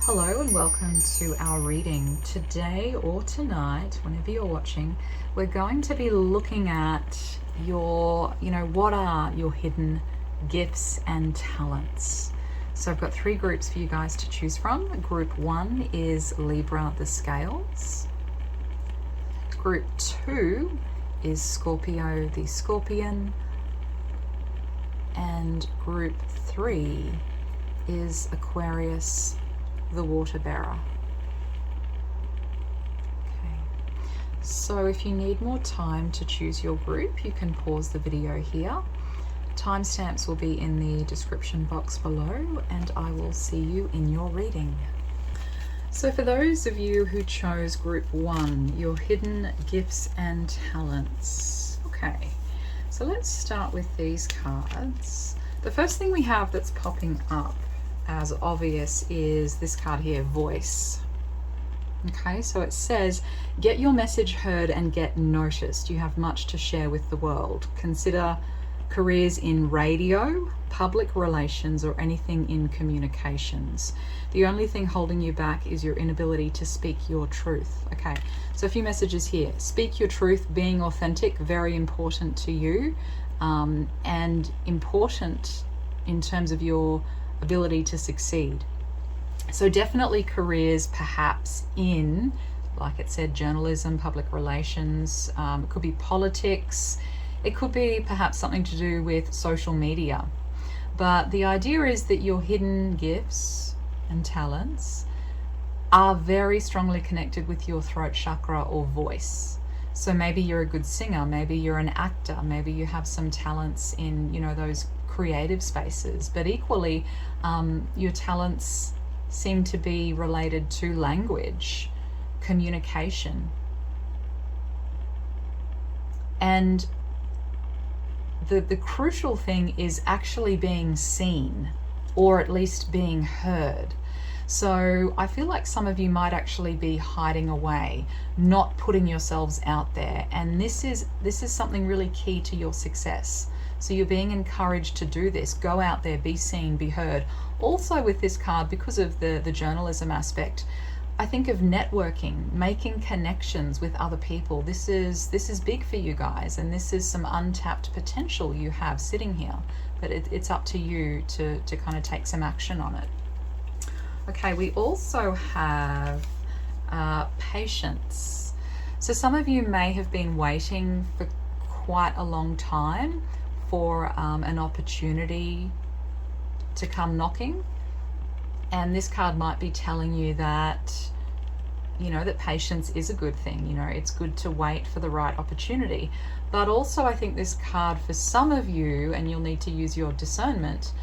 Hello and welcome to our reading. Today or tonight, whenever you're watching, we're going to be looking at what are your hidden gifts and talents. So I've got three groups for you guys to choose from. Group 1 is Libra the Scales. Group 2 is Scorpio the Scorpion. And group 3 is Aquarius the Water Bearer. Okay, so if you need more time to choose your group, you can pause the video here. Timestamps will be in the description box below, and I will see you in your reading. So for those of you who chose group 1, your hidden gifts and talents. Okay, so let's start with these cards. The first thing we have that's popping up as obvious is this card here, Voice. Okay, so it says, get your message heard and get noticed. You have much to share with the world. Consider careers in radio, public relations, or anything in communications. The only thing holding you back is your inability to speak your truth. Okay, so a few messages here. Speak your truth, being authentic, very important to you, and important in terms of your ability to succeed. So definitely careers perhaps in, like it said, journalism, public relations, it could be politics, it could be perhaps something to do with social media. But the idea is that your hidden gifts and talents are very strongly connected with your throat chakra or voice. So maybe you're a good singer, maybe you're an actor, maybe you have some talents in, those creative spaces, but equally your talents seem to be related to language, communication, and the crucial thing is actually being seen, or at least being heard. So I feel like some of you might actually be hiding away, not putting yourselves out there, and this is something really key to your success. So you're being encouraged to do this. Go out there, be seen, be heard. Also with this card, because of the journalism aspect, I think of networking, making connections with other people. This is big for you guys, and this is some untapped potential you have sitting here. But it's up to you to kind of take some action on it. Okay, we also have patience. So some of you may have been waiting for quite a long time for an opportunity to come knocking, and this card might be telling you that that patience is a good thing. It's good to wait for the right opportunity. But also I think this card, for some of you, and you'll need to use your discernment,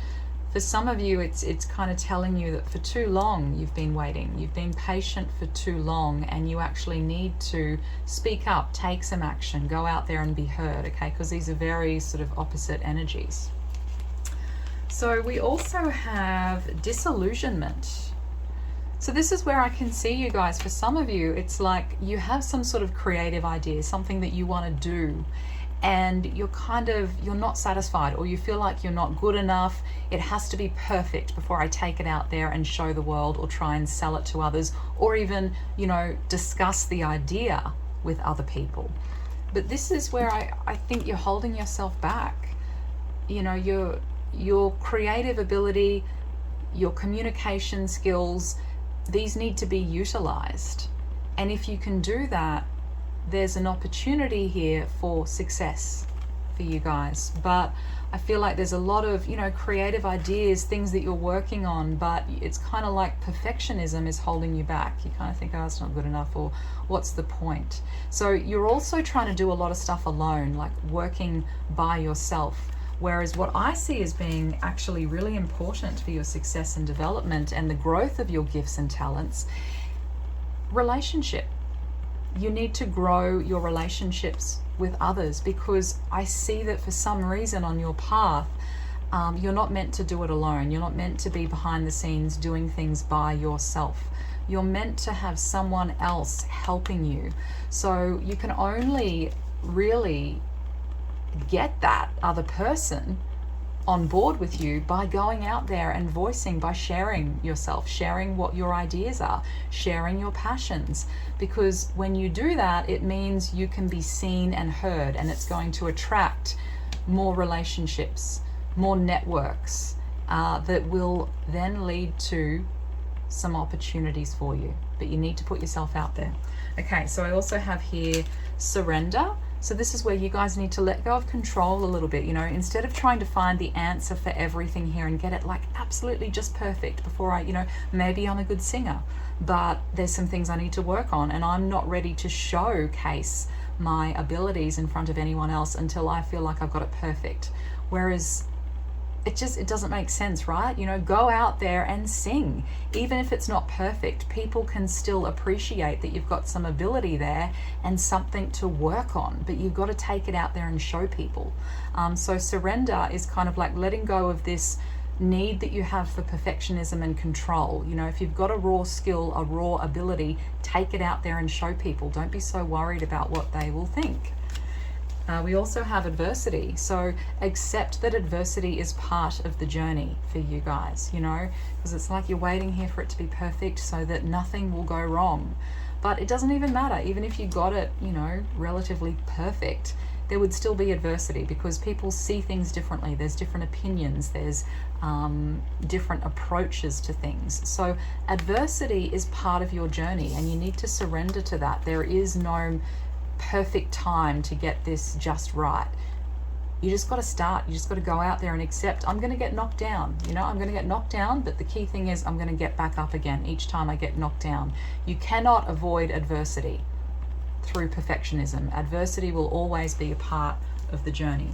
for some of you it's kind of telling you that for too long you've been waiting, you've been patient for too long, and you actually need to speak up, take some action, go out there and be heard, okay? Because these are very sort of opposite energies. So we also have disillusionment. So this is where I can see you guys, for some of you, it's like you have some sort of creative idea, something that you want to do, and you're not satisfied, or you feel like you're not good enough. It has to be perfect before I take it out there and show the world, or try and sell it to others, or even discuss the idea with other people. But this is where I think you're holding yourself back. Your creative ability, your communication skills, these need to be utilized. And if you can do that, there's an opportunity here for success for you guys. But I feel like there's a lot of creative ideas, things that you're working on, but it's kind of like perfectionism is holding you back. You kind of think, oh, it's not good enough, or what's the point? So you're also trying to do a lot of stuff alone, like working by yourself. Whereas what I see as being actually really important for your success and development and the growth of your gifts and talents, relationship. You need to grow your relationships with others, because I see that for some reason on your path, you're not meant to do it alone. You're not meant to be behind the scenes doing things by yourself. You're meant to have someone else helping you. So you can only really get that other person on board with you by going out there and voicing, by sharing yourself, sharing what your ideas are, sharing your passions. Because when you do that, it means you can be seen and heard, and it's going to attract more relationships, more networks that will then lead to some opportunities for you. But you need to put yourself out there. Okay, so I also have here surrender. So this is where you guys need to let go of control a little bit, you know, instead of trying to find the answer for everything here and get it like absolutely just perfect before I, you know, maybe I'm a good singer, but there's some things I need to work on, and I'm not ready to showcase my abilities in front of anyone else until I feel like I've got it perfect. Whereas it doesn't make sense, right? You know, go out there and sing. Even if it's not perfect, people can still appreciate that you've got some ability there and something to work on, but you've got to take it out there and show people. So surrender is kind of like letting go of this need that you have for perfectionism and control. You know, if you've got a raw skill, a raw ability, take it out there and show people. Don't be so worried about what they will think. We also have adversity. So accept that adversity is part of the journey for you guys, you know, because it's like you're waiting here for it to be perfect so that nothing will go wrong. But it doesn't even matter. Even if you got it, you know, relatively perfect, there would still be adversity because people see things differently. There's different opinions. There's different approaches to things. So adversity is part of your journey, and you need to surrender to that. There is no perfect time to get this just right. You just got to start. You just got to go out there and accept, I'm going to get knocked down. You know, I'm going to get knocked down, but the key thing is I'm going to get back up again each time I get knocked down. You cannot avoid adversity through perfectionism. Adversity will always be a part of the journey.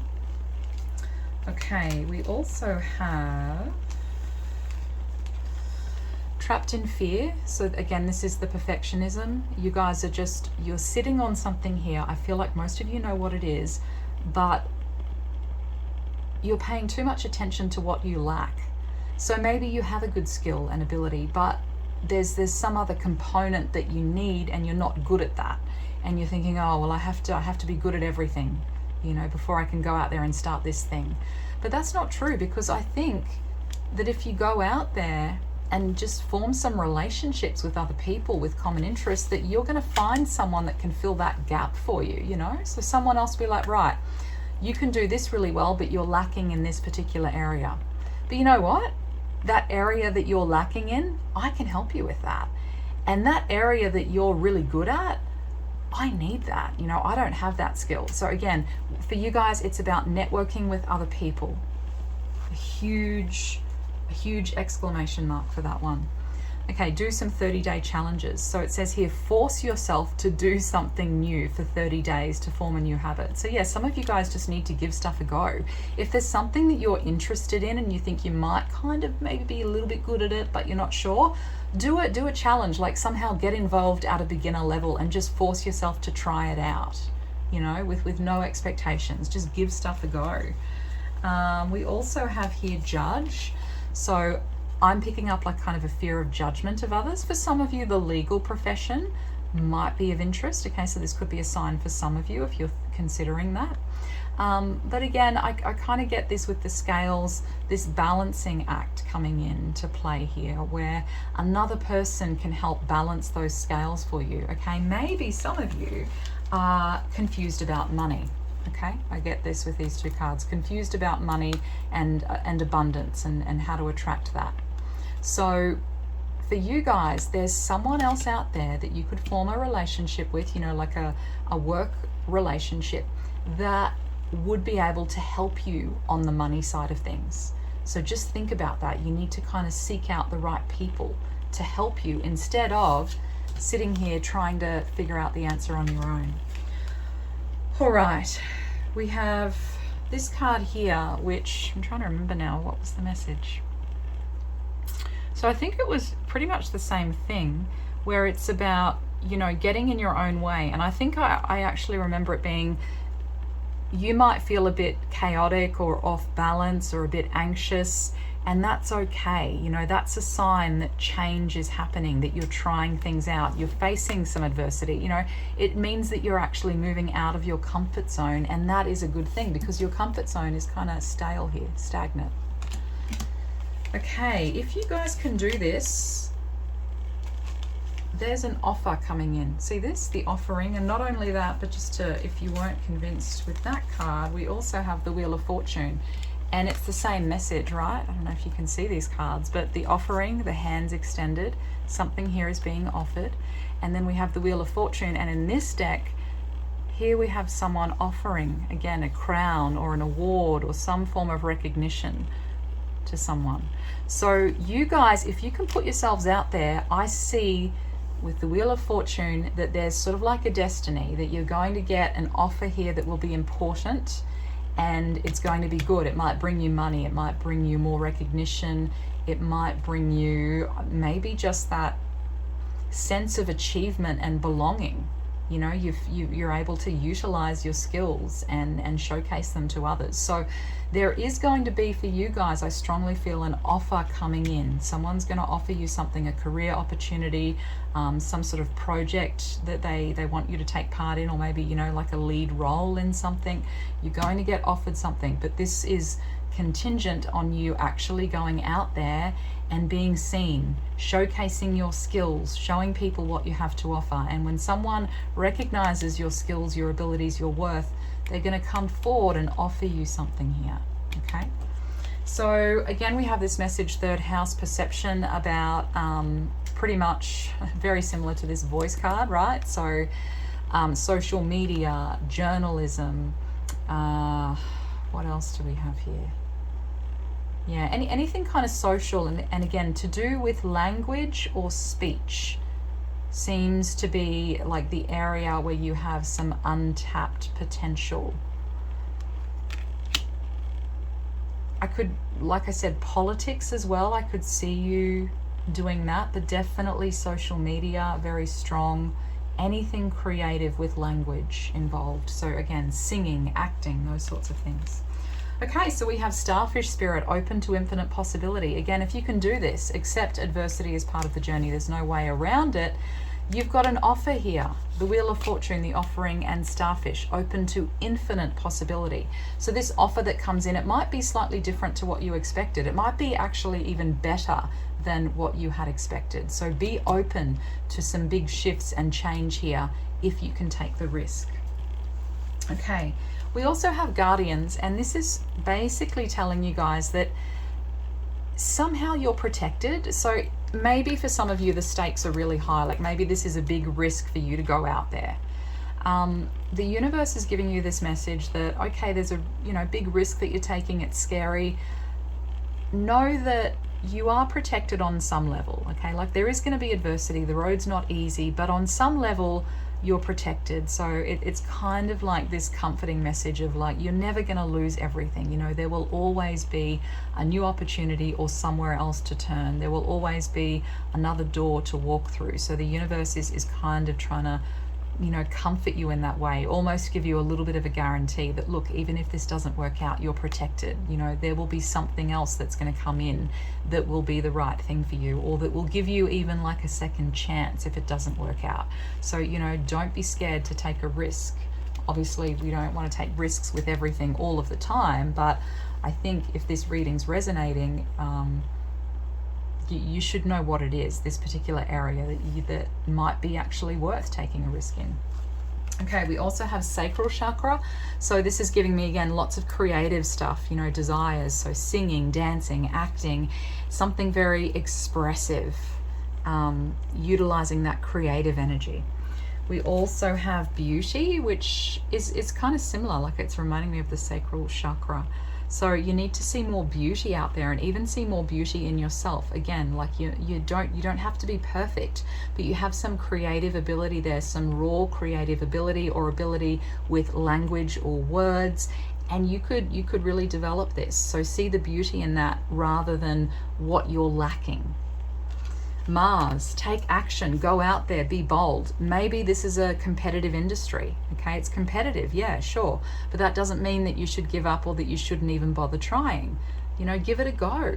Okay, we also have trapped in fear. So again, this is the perfectionism. You guys are just, you're sitting on something here. I feel like most of you know what it is, but you're paying too much attention to what you lack. So maybe you have a good skill and ability, but there's some other component that you need and you're not good at that. And you're thinking, oh, well, I have to be good at everything, you know, before I can go out there and start this thing. But that's not true, because I think that if you go out there and just form some relationships with other people with common interests, that you're going to find someone that can fill that gap for you, you know? So someone else will be like, right, you can do this really well, but you're lacking in this particular area. But you know what? That area that you're lacking in, I can help you with that. And that area that you're really good at, I need that. You know, I don't have that skill. So again, for you guys, it's about networking with other people. A huge exclamation mark for that one. Okay, do some 30-day challenges. So it says here, force yourself to do something new for 30 days to form a new habit. So yeah, some of you guys just need to give stuff a go. If there's something that you're interested in and you think you might kind of maybe be a little bit good at it, but you're not sure, do a challenge, like somehow get involved at a beginner level and just force yourself to try it out, you know, with no expectations. Just give stuff a go. We also have here judge. So I'm picking up like kind of a fear of judgment of others. For some of you, the legal profession might be of interest. Okay, so this could be a sign for some of you if you're considering that. But again, I kind of get this with the scales, this balancing act coming into play here, where another person can help balance those scales for you. Okay, maybe some of you are confused about money. Okay, I get this with these two cards, confused about money and abundance and how to attract that. So for you guys, there's someone else out there that you could form a relationship with, you know, like a work relationship that would be able to help you on the money side of things. So just think about that. You need to kind of seek out the right people to help you instead of sitting here trying to figure out the answer on your own. All right, we have this card here, which I'm trying to remember now. What was the message? So I think it was pretty much the same thing, where it's about, you know, getting in your own way. And I think I actually remember it being, you might feel a bit chaotic or off balance or a bit anxious, And that's okay. You know, that's a sign that change is happening, that you're trying things out, you're facing some adversity. You know, it means that you're actually moving out of your comfort zone, and that is a good thing because your comfort zone is kind of stale here, stagnant. Okay, if you guys can do this, there's an offer coming in. See this, the offering, and not only that, but just to, if you weren't convinced with that card, we also have the Wheel of Fortune. And it's the same message, right? I don't know if you can see these cards, but the offering, the hands extended, something here is being offered. And then we have the Wheel of Fortune. And in this deck, here we have someone offering, again, a crown or an award or some form of recognition to someone. So you guys, if you can put yourselves out there, I see with the Wheel of Fortune that there's sort of like a destiny, that you're going to get an offer here that will be important. And it's going to be good. It might bring you money. It might bring you more recognition. It might bring you maybe just that sense of achievement and belonging. You know, you're able to utilize your skills and showcase them to others. So there is going to be for you guys, I strongly feel, an offer coming in. Someone's going to offer you something, a career opportunity, some sort of project that they want you to take part in, or maybe, you know, like a lead role in something. You're going to get offered something, but this is contingent on you actually going out there and being seen, showcasing your skills, showing people what you have to offer. And when someone recognizes your skills, your abilities, your worth, they're going to come forward and offer you something here. Okay, so again, we have this message, third house perception, about pretty much very similar to this voice card, right? So social media, journalism, what else do we have here? Yeah, anything kind of social, and again, to do with language or speech seems to be like the area where you have some untapped potential. I could, like I said, politics as well, I could see you doing that, but definitely social media, very strong. Anything creative with language involved. So again, singing, acting, those sorts of things. Okay, so we have Starfish Spirit, open to infinite possibility. Again, if you can do this, accept adversity as part of the journey. There's no way around it. You've got an offer here. The Wheel of Fortune, the offering, and Starfish, open to infinite possibility. So this offer that comes in, it might be slightly different to what you expected. It might be actually even better than what you had expected. So be open to some big shifts and change here if you can take the risk. Okay. We also have Guardians, and this is basically telling you guys that somehow you're protected. So maybe for some of you, the stakes are really high. Like maybe this is a big risk for you to go out there. The universe is giving you this message that, okay, there's a big risk that you're taking. It's scary. Know that you are protected on some level. Okay, like there is going to be adversity. The road's not easy, but on some level, you're protected. So it's kind of like this comforting message of like, you're never going to lose everything. You know, there will always be a new opportunity or somewhere else to turn. There will always be another door to walk through. So the universe is kind of trying to, comfort you in that way, almost give you a little bit of a guarantee that, look, even if this doesn't work out, you're protected. There will be something else that's going to come in that will be the right thing for you, or that will give you even like a second chance if it doesn't work out. So, don't be scared to take a risk. Obviously, we don't want to take risks with everything all of the time, but I think if this reading's resonating, you should know what it is, this particular area that might be actually worth taking a risk in. Okay, we also have sacral chakra. So this is giving me, again, lots of creative stuff, desires. So singing, dancing, acting, something very expressive, utilizing that creative energy. We also have beauty, which is kind of similar, like it's reminding me of the sacral chakra. So you need to see more beauty out there, and even see more beauty in yourself. Again, like you don't have to be perfect, but you have some creative ability there, some raw creative ability or ability with language or words, and you could really develop this. So see the beauty in that rather than what you're lacking. Mars, take action, go out there, be bold. Maybe this is a competitive industry, okay? It's competitive, yeah, sure. But that doesn't mean that you should give up or that you shouldn't even bother trying. Give it a go.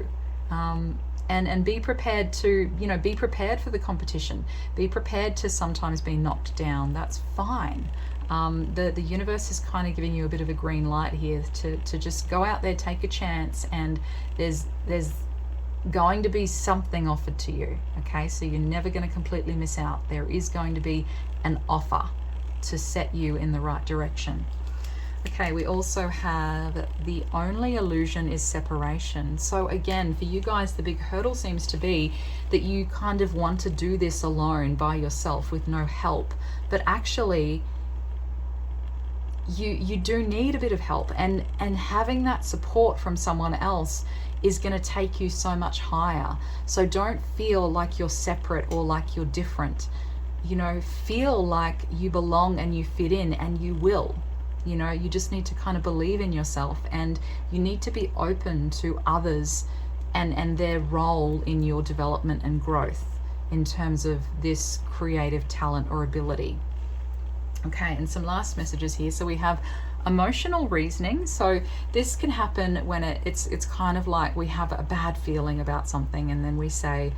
And be prepared to, be prepared for the competition. Be prepared to sometimes be knocked down. That's fine. The universe is kind of giving you a bit of a green light here to just go out there, take a chance, and there's going to be something offered to you. Okay, so you're never going to completely miss out. There is going to be an offer to set you in the right direction. Okay, we also have the only illusion is separation. So again, for you guys, the big hurdle seems to be that you kind of want to do this alone by yourself with no help. But actually, you do need a bit of help, and having that support from someone else is going to take you so much higher. So don't feel like you're separate or like you're different. Feel like you belong and you fit in, and you will. You just need to kind of believe in yourself, and you need to be open to others and their role in your development and growth in terms of this creative talent or ability. Okay, and some last messages here. So we have emotional reasoning. So this can happen when it's kind of like we have a bad feeling about something, and then we say,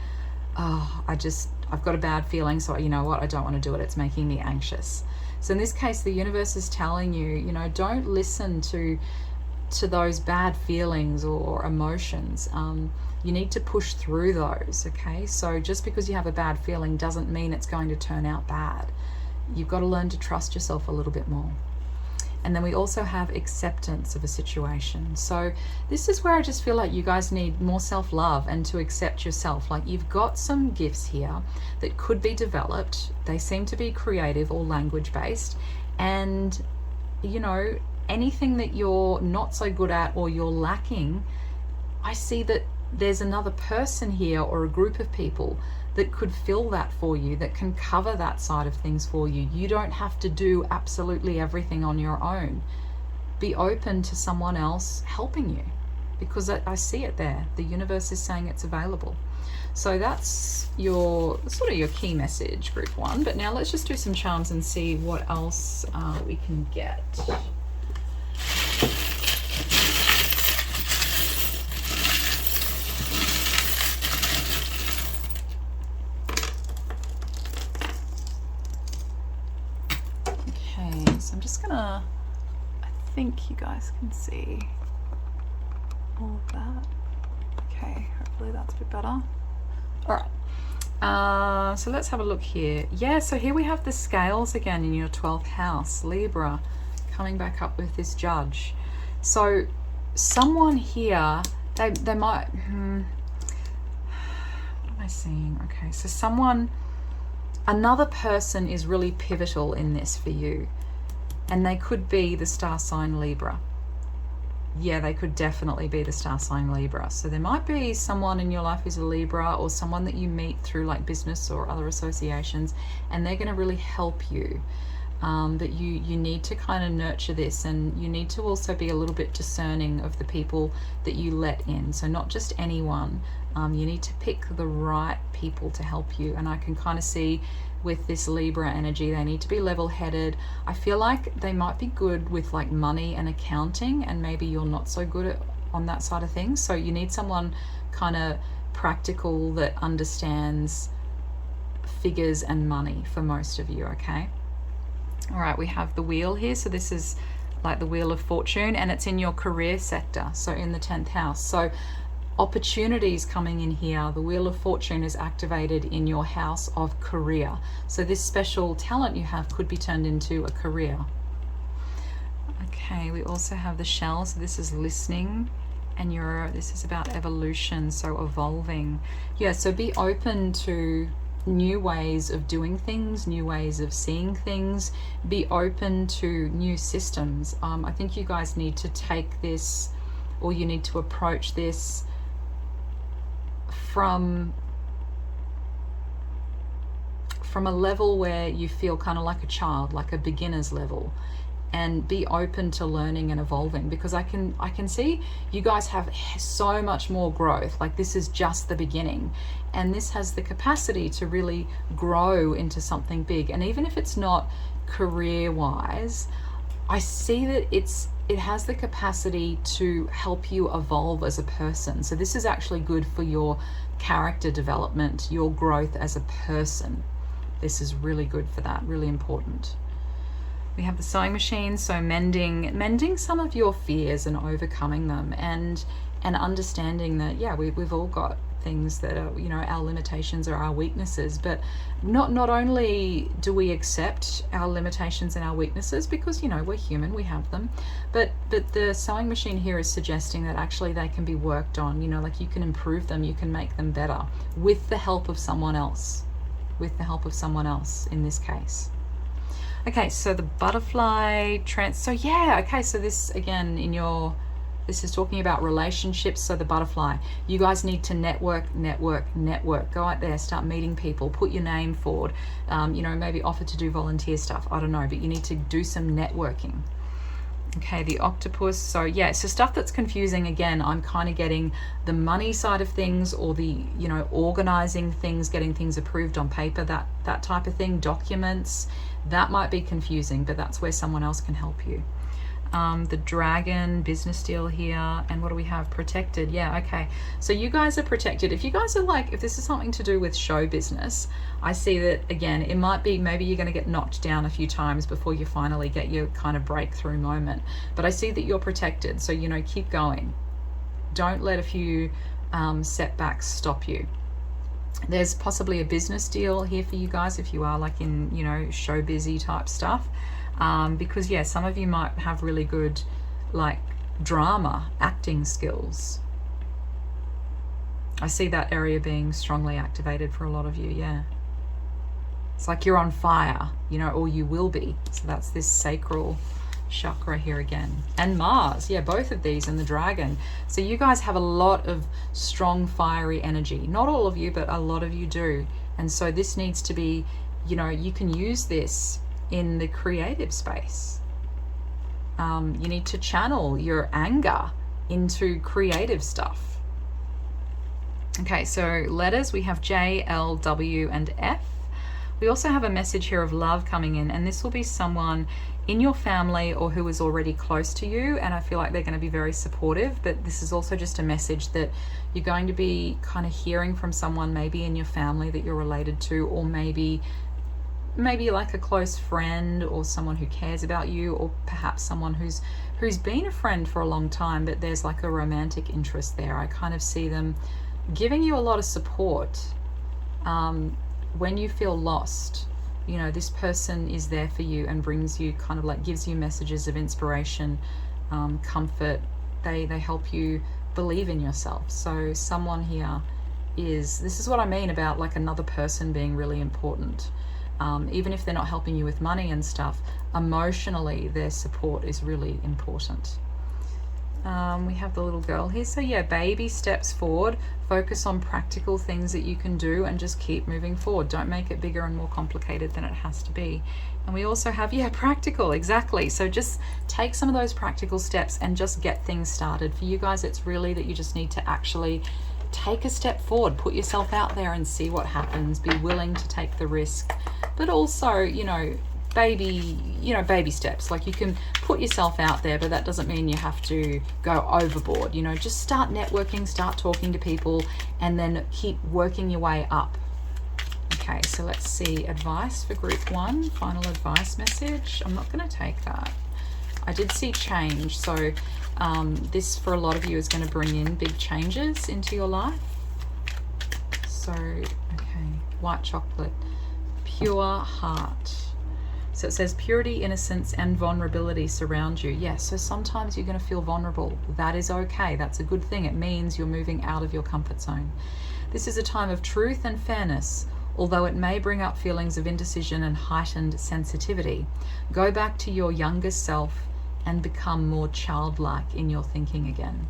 oh, I've got a bad feeling, so you know what, I don't want to do it. It's making me anxious. So in this case, the universe is telling you, don't listen to those bad feelings or emotions. You need to push through those, okay? So just because you have a bad feeling doesn't mean it's going to turn out bad. You've got to learn to trust yourself a little bit more. And then we also have acceptance of a situation. So this is where I just feel like you guys need more self-love and to accept yourself. Like, you've got some gifts here that could be developed. They seem to be creative or language-based. And, anything that you're not so good at or you're lacking, I see that there's another person here or a group of people that could fill that for you, that can cover that side of things for you. You don't have to do absolutely everything on your own. Be open to someone else helping you, because I see it there. The universe is saying it's available. So that's your key message, group 1. But now let's just do some charms and see what else we can get. So I'm just gonna, I think you guys can see all of that. Okay, hopefully that's a bit better. All right, so let's have a look here. Yeah, so here we have the scales again in your 12th house, Libra, coming back up with this Judge. So someone here, they might, what am I seeing? Okay, so another person is really pivotal in this for you. And they could be the star sign Libra. Yeah, they could definitely be the star sign Libra. So there might be someone in your life who's a Libra, or someone that you meet through like business or other associations, and they're going to really help you. But you need to kind of nurture this, and you need to also be a little bit discerning of the people that you let in. So not just anyone. You need to pick the right people to help you. And I can kind of see with this Libra energy, they need to be level-headed. I feel like they might be good with like money and accounting, and maybe you're not so good on that side of things. So you need someone kind of practical that understands figures and money for most of you, okay? All right, we have the wheel here. So this is like the Wheel of Fortune, and it's in your career sector, so in the 10th house. So opportunities coming in here. The Wheel of Fortune is activated in your house of career. So this special talent you have could be turned into a career. Okay, we also have the Shell. So this is listening, and this is about evolution, so evolving. Yeah, so be open to new ways of doing things, new ways of seeing things. Be open to new systems. I think you guys need to take this, or you need to approach this from a level where you feel kind of like a child, like a beginner's level, and be open to learning and evolving, because I can see you guys have so much more growth. Like, this is just the beginning, and this has the capacity to really grow into something big. And even if it's not career wise, I see that it's it has the capacity to help you evolve as a person. So this is actually good for your character development, your growth as a person. This is really good for that, really important. We have the sewing machine, so mending some of your fears and overcoming them, and understanding that, yeah, we've all got things that are, you know, our limitations or our weaknesses, but not only do we accept our limitations and our weaknesses, because, you know, we're human, we have them, but the sewing machine here is suggesting that actually they can be worked on, you know, like you can improve them, you can make them better with the help of someone else, in this case. Okay, so the butterfly so yeah, okay, so this again this is talking about relationships. So the butterfly, you guys need to network. Go out there, start meeting people, put your name forward, you know, maybe offer to do volunteer stuff, I don't know, but you need to do some networking. Okay, the octopus, so yeah, so stuff that's confusing, again, I'm kind of getting the money side of things, or the, you know, organizing things, getting things approved on paper, that type of thing, documents, that might be confusing, but that's where someone else can help you. The dragon, business deal here, and what do we have? Protected. Yeah, okay, so you guys are protected. If you guys are like, if this is something to do with show business, I see that, again, it might be maybe you're going to get knocked down a few times before you finally get your kind of breakthrough moment, but I see that you're protected, so, you know, keep going. Don't let a few setbacks stop you. There's possibly a business deal here for you guys if you are like in, you know, show busy type stuff. Because yeah, some of you might have really good like drama acting skills. I see that area being strongly activated for a lot of you. Yeah, it's like you're on fire, you know, or you will be. So that's this sacral chakra here again, and Mars, yeah, both of these, and the dragon. So you guys have a lot of strong fiery energy. Not all of you, but a lot of you do. And so this needs to be, you know, you can use this in the creative space. You need to channel your anger into creative stuff. Okay, so letters, we have J, L, W, and F. We also have a message here of love coming in, and this will be someone in your family or who is already close to you, and I feel like they're going to be very supportive, but this is also just a message that you're going to be kind of hearing from someone maybe in your family that you're related to, or maybe like a close friend or someone who cares about you, or perhaps someone who's been a friend for a long time, but there's like a romantic interest there. I kind of see them giving you a lot of support when you feel lost. You know, this person is there for you and brings you kind of like, gives you messages of inspiration, comfort. They help you believe in yourself. So someone here this is what I mean about like another person being really important. Even if they're not helping you with money and stuff, emotionally their support is really important. We have the little girl here. So yeah, baby steps forward, focus on practical things that you can do and just keep moving forward. Don't make it bigger and more complicated than it has to be. And we also have, yeah, practical, exactly. So just take some of those practical steps and just get things started. For you guys, it's really that you just need to actually take a step forward, put yourself out there and see what happens, be willing to take the risk, but also, you know, baby steps. Like, you can put yourself out there, but that doesn't mean you have to go overboard. You know, just start networking, start talking to people, and then keep working your way up. Okay, so let's see, advice for group 1, final advice message. I'm not going to take that. I did see change, so this for a lot of you is going to bring in big changes into your life. So, okay, white chocolate, pure heart. So it says purity, innocence, and vulnerability surround you. Yes, so sometimes you're going to feel vulnerable. That is okay. That's a good thing. It means you're moving out of your comfort zone. This is a time of truth and fairness, although it may bring up feelings of indecision and heightened sensitivity. Go back to your younger self and become more childlike in your thinking again.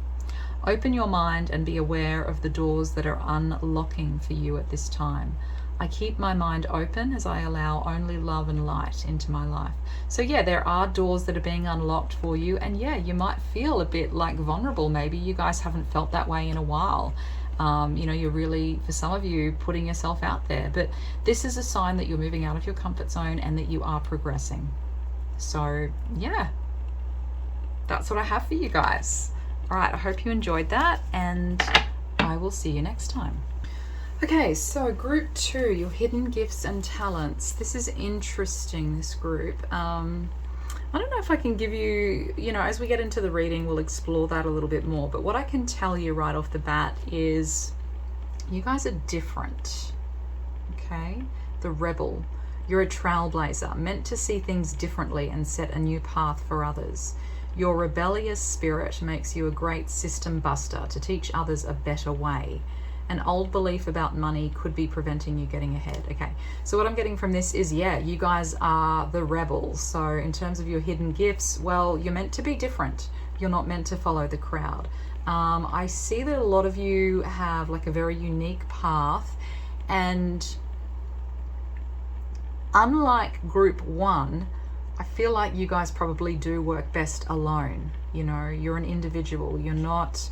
Open your mind and be aware of the doors that are unlocking for you at this time. I keep my mind open as I allow only love and light into my life. So yeah, there are doors that are being unlocked for you, and yeah, you might feel a bit like vulnerable. Maybe you guys haven't felt that way in a while. You know, you're really, for some of you, putting yourself out there, but this is a sign that you're moving out of your comfort zone and that you are progressing. So yeah, that's what I have for you guys. All right, I hope you enjoyed that, and I will see you next time. Okay, so group 2, your hidden gifts and talents. This is interesting, this group. I don't know if I can give you, as we get into the reading, we'll explore that a little bit more. But what I can tell you right off the bat is you guys are different, okay? The rebel. You're a trailblazer, meant to see things differently and set a new path for others. Your rebellious spirit makes you a great system buster to teach others a better way. An old belief about money could be preventing you getting ahead. Okay, so what I'm getting from this is, yeah, you guys are the rebels. So in terms of your hidden gifts, well, you're meant to be different. You're not meant to follow the crowd. I see that a lot of you have like a very unique path, and unlike group 1, I feel like you guys probably do work best alone. You're an individual. You're not...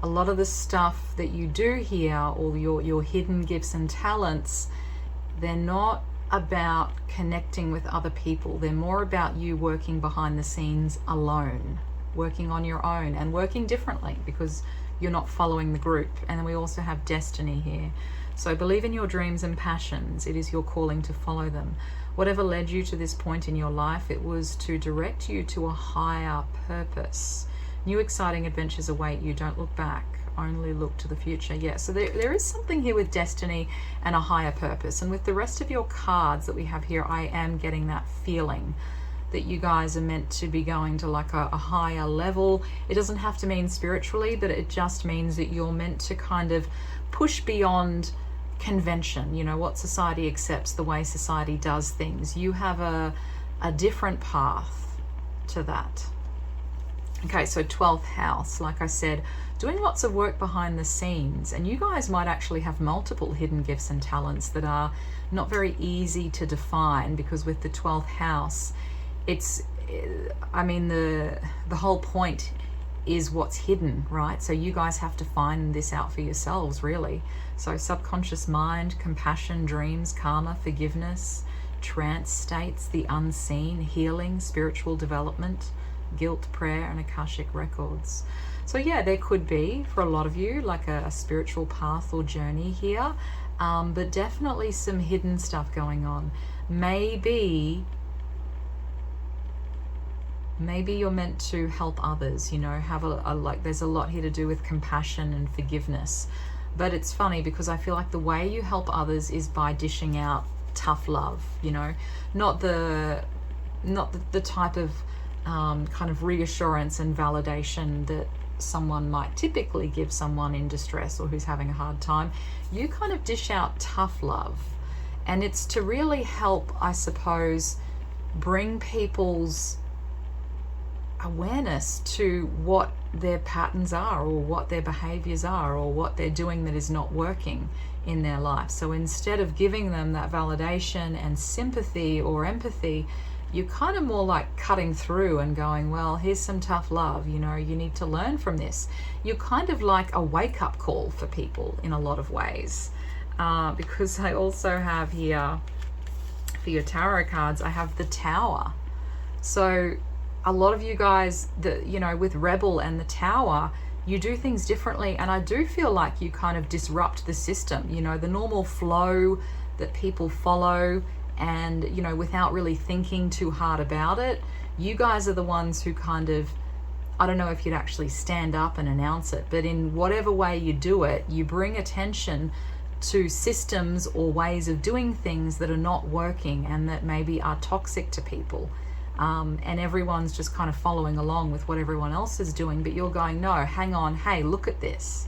A lot of the stuff that you do here, or your hidden gifts and talents, they're not about connecting with other people. They're more about you working behind the scenes alone, working on your own and working differently because you're not following the group. And then we also have destiny here. So believe in your dreams and passions. It is your calling to follow them. Whatever led you to this point in your life, it was to direct you to a higher purpose. New exciting adventures await you. Don't look back, only look to the future. Yeah, so there is something here with destiny and a higher purpose. And with the rest of your cards that we have here, I am getting that feeling that you guys are meant to be going to like a higher level. It doesn't have to mean spiritually, but it just means that you're meant to kind of push beyond convention, what society accepts, the way society does things. You have a different path to that. Okay, so 12th house, like I said, doing lots of work behind the scenes. And you guys might actually have multiple hidden gifts and talents that are not very easy to define, because with the 12th house, the whole point is what's hidden, right? So you guys have to find this out for yourselves, really. So subconscious mind, compassion, dreams, karma, forgiveness, trance states, the unseen, healing, spiritual development, guilt, prayer, and Akashic records. So yeah, there could be, for a lot of you, like a spiritual path or journey here, but definitely some hidden stuff going on. Maybe you're meant to help others, have there's a lot here to do with compassion and forgiveness. But it's funny because I feel like the way you help others is by dishing out tough love, not the type of kind of reassurance and validation that someone might typically give someone in distress or who's having a hard time. You kind of dish out tough love, and it's to really help, I suppose, bring people's awareness to what their patterns are, or what their behaviors are, or what they're doing that is not working in their life. So instead of giving them that validation and sympathy or empathy, you're kind of more like cutting through and going, well, here's some tough love, you need to learn from this. You're kind of like a wake-up call for people in a lot of ways. Because I also have here, for your tarot cards, I have the Tower. So a lot of you guys, with Rebel and the Tower, you do things differently. And I do feel like you kind of disrupt the system, the normal flow that people follow, and without really thinking too hard about it. You guys are the ones who kind of, I don't know if you'd actually stand up and announce it, but in whatever way you do it, you bring attention to systems or ways of doing things that are not working and that maybe are toxic to people. And everyone's just kind of following along with what everyone else is doing, but you're going, no, hang on, hey, look at this.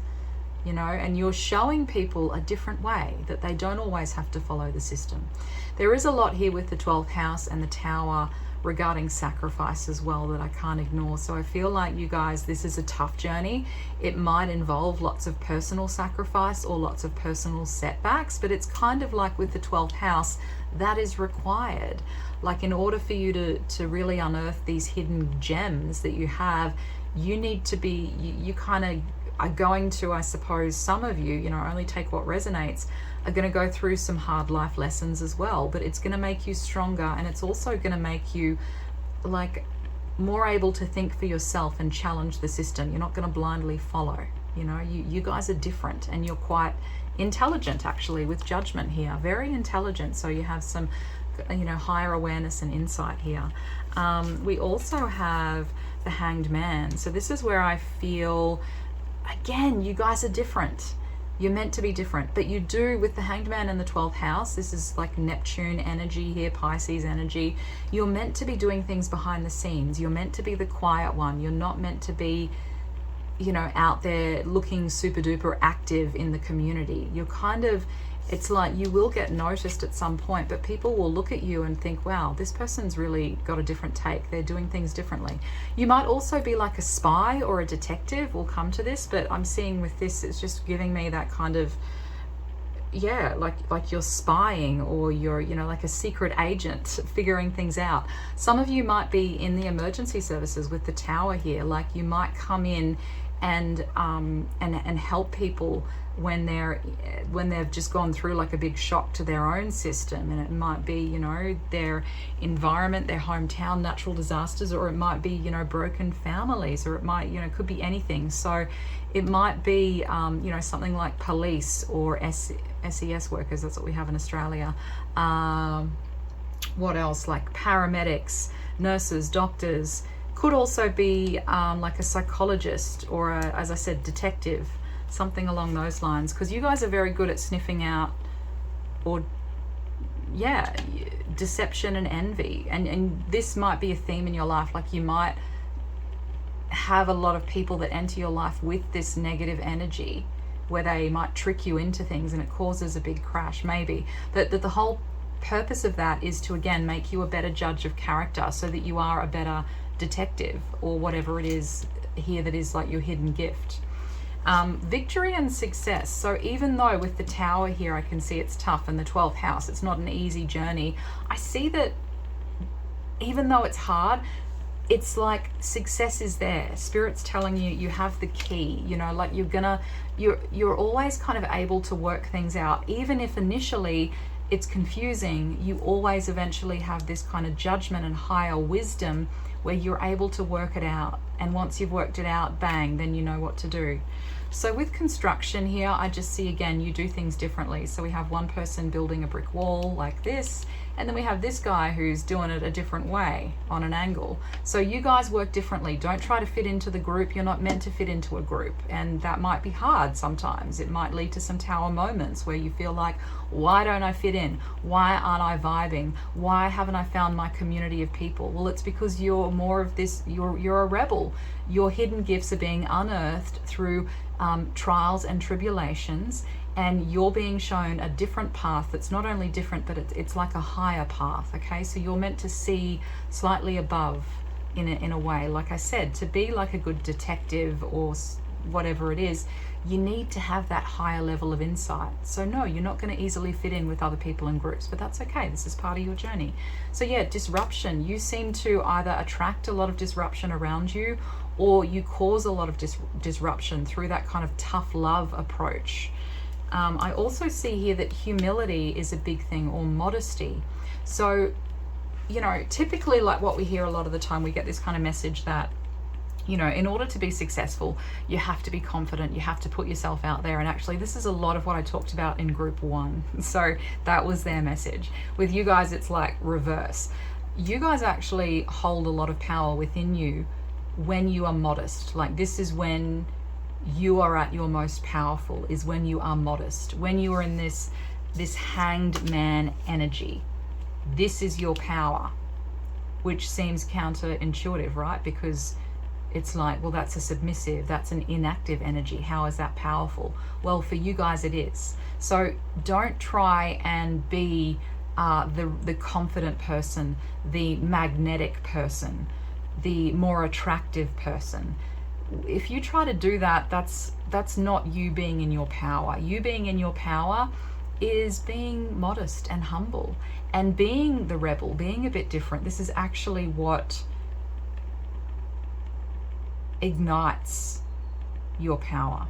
And you're showing people a different way, that they don't always have to follow the system. There is a lot here with the 12th house and the Tower regarding sacrifice as well that I can't ignore. So I feel like you guys, this is a tough journey. It might involve lots of personal sacrifice or lots of personal setbacks, but it's kind of like with the 12th house, that is required. Like in order for you to really unearth these hidden gems that you have, you need to be, you kind of are going to, I suppose, some of you, only take what resonates, are going to go through some hard life lessons as well, but it's going to make you stronger, and it's also going to make you like more able to think for yourself and challenge the system. You're not going to blindly follow. You know, you guys are different, and you're quite intelligent actually with judgment here. Very intelligent. So you have some, you know, higher awareness and insight here. We also have the Hanged Man. So this is where I feel, again, you guys are different. You're meant to be different, but you do, with the Hanged Man in the 12th house, this is like Neptune energy here, Pisces energy. You're meant to be doing things behind the scenes. You're meant to be the quiet one. You're not meant to be, you know, out there looking super duper active in the community. You're kind of, it's like you will get noticed at some point, but people will look at you and think, wow, this person's really got a different take. They're doing things differently. You might also be like a spy or a detective. We'll come to this, but I'm seeing with this, it's just giving me that kind of, yeah, like you're spying, or you're, you know, like a secret agent figuring things out. Some of you might be in the emergency services with the Tower here. Like you might come in and help people when they've just gone through like a big shock to their own system. And it might be, you know, their environment, their hometown, natural disasters, or it might be, you know, broken families, or it might, you know, could be anything. So it might be, you know, something like police or SES workers. That's what we have in Australia. What else? Like paramedics, nurses, doctors. Could also be like a psychologist or as I said, detective, something along those lines, because you guys are very good at sniffing out, or yeah, deception and envy. And this might be a theme in your life. Like you might have a lot of people that enter your life with this negative energy, where they might trick you into things and it causes a big crash, maybe. But the whole purpose of that is to, again, make you a better judge of character, so that you are a better detective, or whatever it is here that is like your hidden gift. Victory and success. So even though with the Tower here I can see it's tough, and the 12th house, it's not an easy journey, I see that even though it's hard, it's like success is there. Spirit's telling you you have the key, you know, like you're always kind of able to work things out. Even if initially it's confusing, you always eventually have this kind of judgment and higher wisdom where you're able to work it out. And once you've worked it out, bang, then you know what to do. So with construction here, I just see, again, you do things differently. So we have one person building a brick wall like this, and then we have this guy who's doing it a different way on an angle. So you guys work differently. Don't try to fit into the group. You're not meant to fit into a group, and that might be hard sometimes. It might lead to some Tower moments where you feel like, why don't I fit in? Why aren't I vibing? Why haven't I found my community of people? Well, it's because you're more of this, you're a rebel. Your hidden gifts are being unearthed through trials and tribulations, and you're being shown a different path that's not only different, but it's like a higher path. Okay, so you're meant to see slightly above in a way. Like I said, to be like a good detective or whatever it is, you need to have that higher level of insight. So no, you're not going to easily fit in with other people in groups, but that's okay. This is part of your journey. So yeah, disruption. You seem to either attract a lot of disruption around you, or you cause a lot of disruption through that kind of tough love approach. I also see here that humility is a big thing, or modesty. So, you know, typically, like what we hear a lot of the time, we get this kind of message that, you know, in order to be successful, you have to be confident, you have to put yourself out there. And actually, this is a lot of what I talked about in group 1. So that was their message. With you guys, it's like reverse. You guys actually hold a lot of power within you when you are modest. Like this is when you are at your most powerful, is when you are modest, when you are in this hanged man energy. This is your power, which seems counterintuitive, right? Because it's like, well, that's a submissive, that's an inactive energy. How is that powerful? Well, for you guys it is. So don't try and be the confident person, the magnetic person, the more attractive person. If you try to do that, that's not you being in your power. You being in your power is being modest and humble, and being the rebel, being a bit different. This is actually what ignites your power,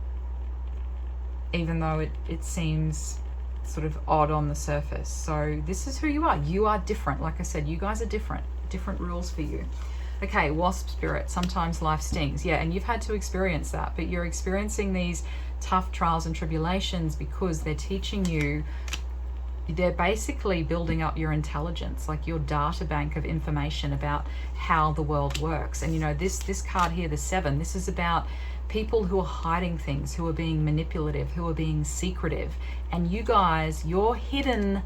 even though it seems sort of odd on the surface. So this is who you are. You are different. Like I said, you guys are different rules for you. Okay, wasp spirit, sometimes life stings. Yeah, and you've had to experience that, but you're experiencing these tough trials and tribulations because they're teaching you, they're basically building up your intelligence, like your data bank of information about how the world works. And you know, this card here, the 7, this is about people who are hiding things, who are being manipulative, who are being secretive. And you guys, your hidden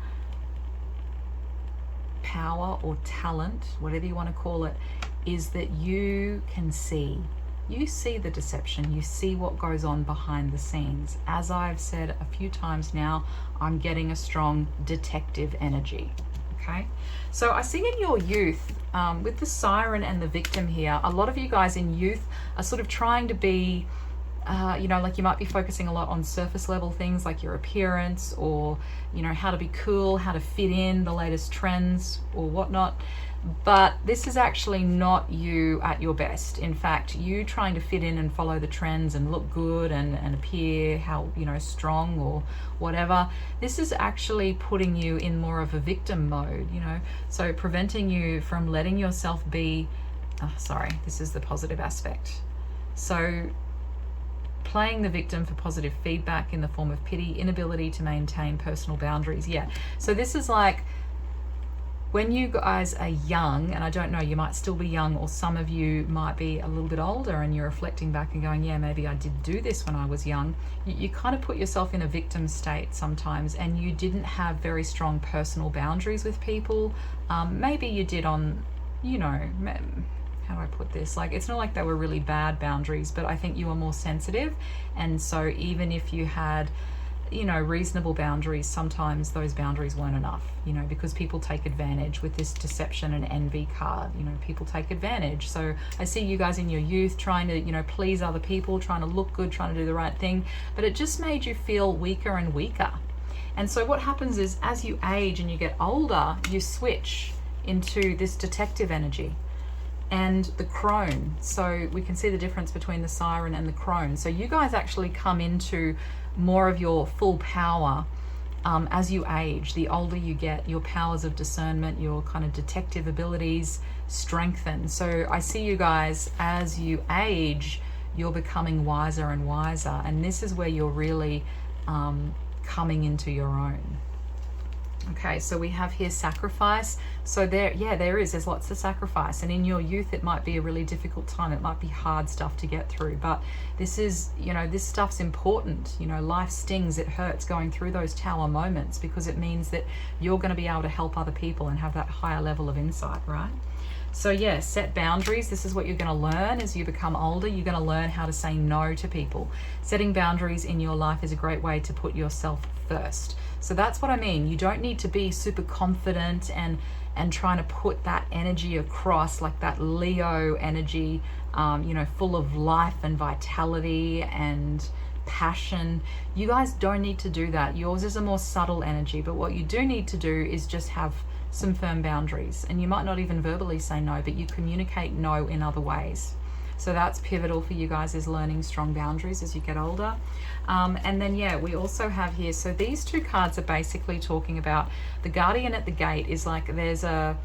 power or talent, whatever you want to call it, is that you can see. You see the deception. You see what goes on behind the scenes. As I've said a few times now, I'm getting a strong detective energy. Okay, so I see in your youth, with the siren and the victim here, a lot of you guys in youth are sort of trying to be, you know, like you might be focusing a lot on surface level things like your appearance, or, you know, how to be cool, how to fit in the latest trends or whatnot. But this is actually not you at your best. In fact, you trying to fit in and follow the trends and look good and appear how, you know, strong or whatever, this is actually putting you in more of a victim mode, you know, so preventing you from letting yourself be, sorry, this is the positive aspect. So playing the victim for positive feedback in the form of pity, inability to maintain personal boundaries. Yeah, so this is like, when you guys are young, and I don't know, you might still be young, or some of you might be a little bit older and you're reflecting back and going, yeah, maybe I did do this when I was young. You kind of put yourself in a victim state sometimes, and you didn't have very strong personal boundaries with people. Maybe you did on, you know, how do I put this? Like, it's not like they were really bad boundaries, but I think you were more sensitive. And so even if you had, you know, reasonable boundaries, sometimes those boundaries weren't enough, you know, because people take advantage with this deception and envy card. You know, people take advantage. So I see you guys in your youth trying to, you know, please other people, trying to look good, trying to do the right thing, but it just made you feel weaker and weaker. And so what happens is, as you age and you get older, you switch into this detective energy and the crone. So we can see the difference between the siren and the crone. So you guys actually come into more of your full power as you age. The older you get, your powers of discernment, your kind of detective abilities strengthen. So I see you guys, as you age, you're becoming wiser and wiser, and this is where you're really coming into your own. Okay, so we have here sacrifice. So there's lots of sacrifice, and in your youth it might be a really difficult time. It might be hard stuff to get through, but this is, you know, this stuff's important. You know, life stings, it hurts going through those tower moments, because it means that you're going to be able to help other people and have that higher level of insight, right? So yeah, set boundaries. This is what you're going to learn as you become older. You're going to learn how to say no to people. Setting boundaries in your life is a great way to put yourself first. So that's what I mean. You don't need to be super confident and trying to put that energy across, like that Leo energy, you know, full of life and vitality and passion. You guys don't need to do that. Yours is a more subtle energy, but what you do need to do is just have some firm boundaries. And you might not even verbally say no, but you communicate no in other ways. So that's pivotal for you guys, is learning strong boundaries as you get older. And then, yeah, we also have here, so these two cards are basically talking about the guardian at the gate. Is like there's a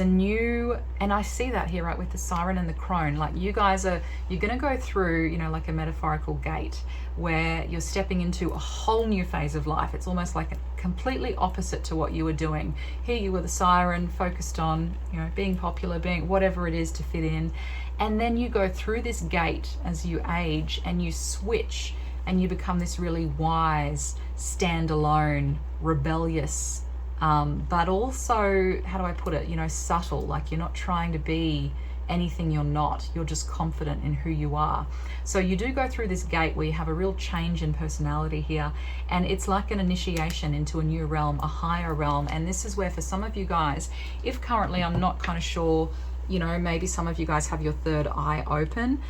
new, and I see that here, right, with the siren and the crone. Like you guys you're going to go through, you know, like a metaphorical gate where you're stepping into a whole new phase of life. It's almost like completely opposite to what you were doing. Here you were the siren, focused on, you know, being popular, being whatever it is to fit in. And then you go through this gate as you age, and you switch and you become this really wise, standalone, rebellious, but also, how do I put it, you know, subtle. Like you're not trying to be anything you're not. You're just confident in who you are. So you do go through this gate where you have a real change in personality here, and it's like an initiation into a new realm, a higher realm. And this is where, for some of you guys, if currently I'm not kind of sure, you know, maybe some of you guys have your third eye open.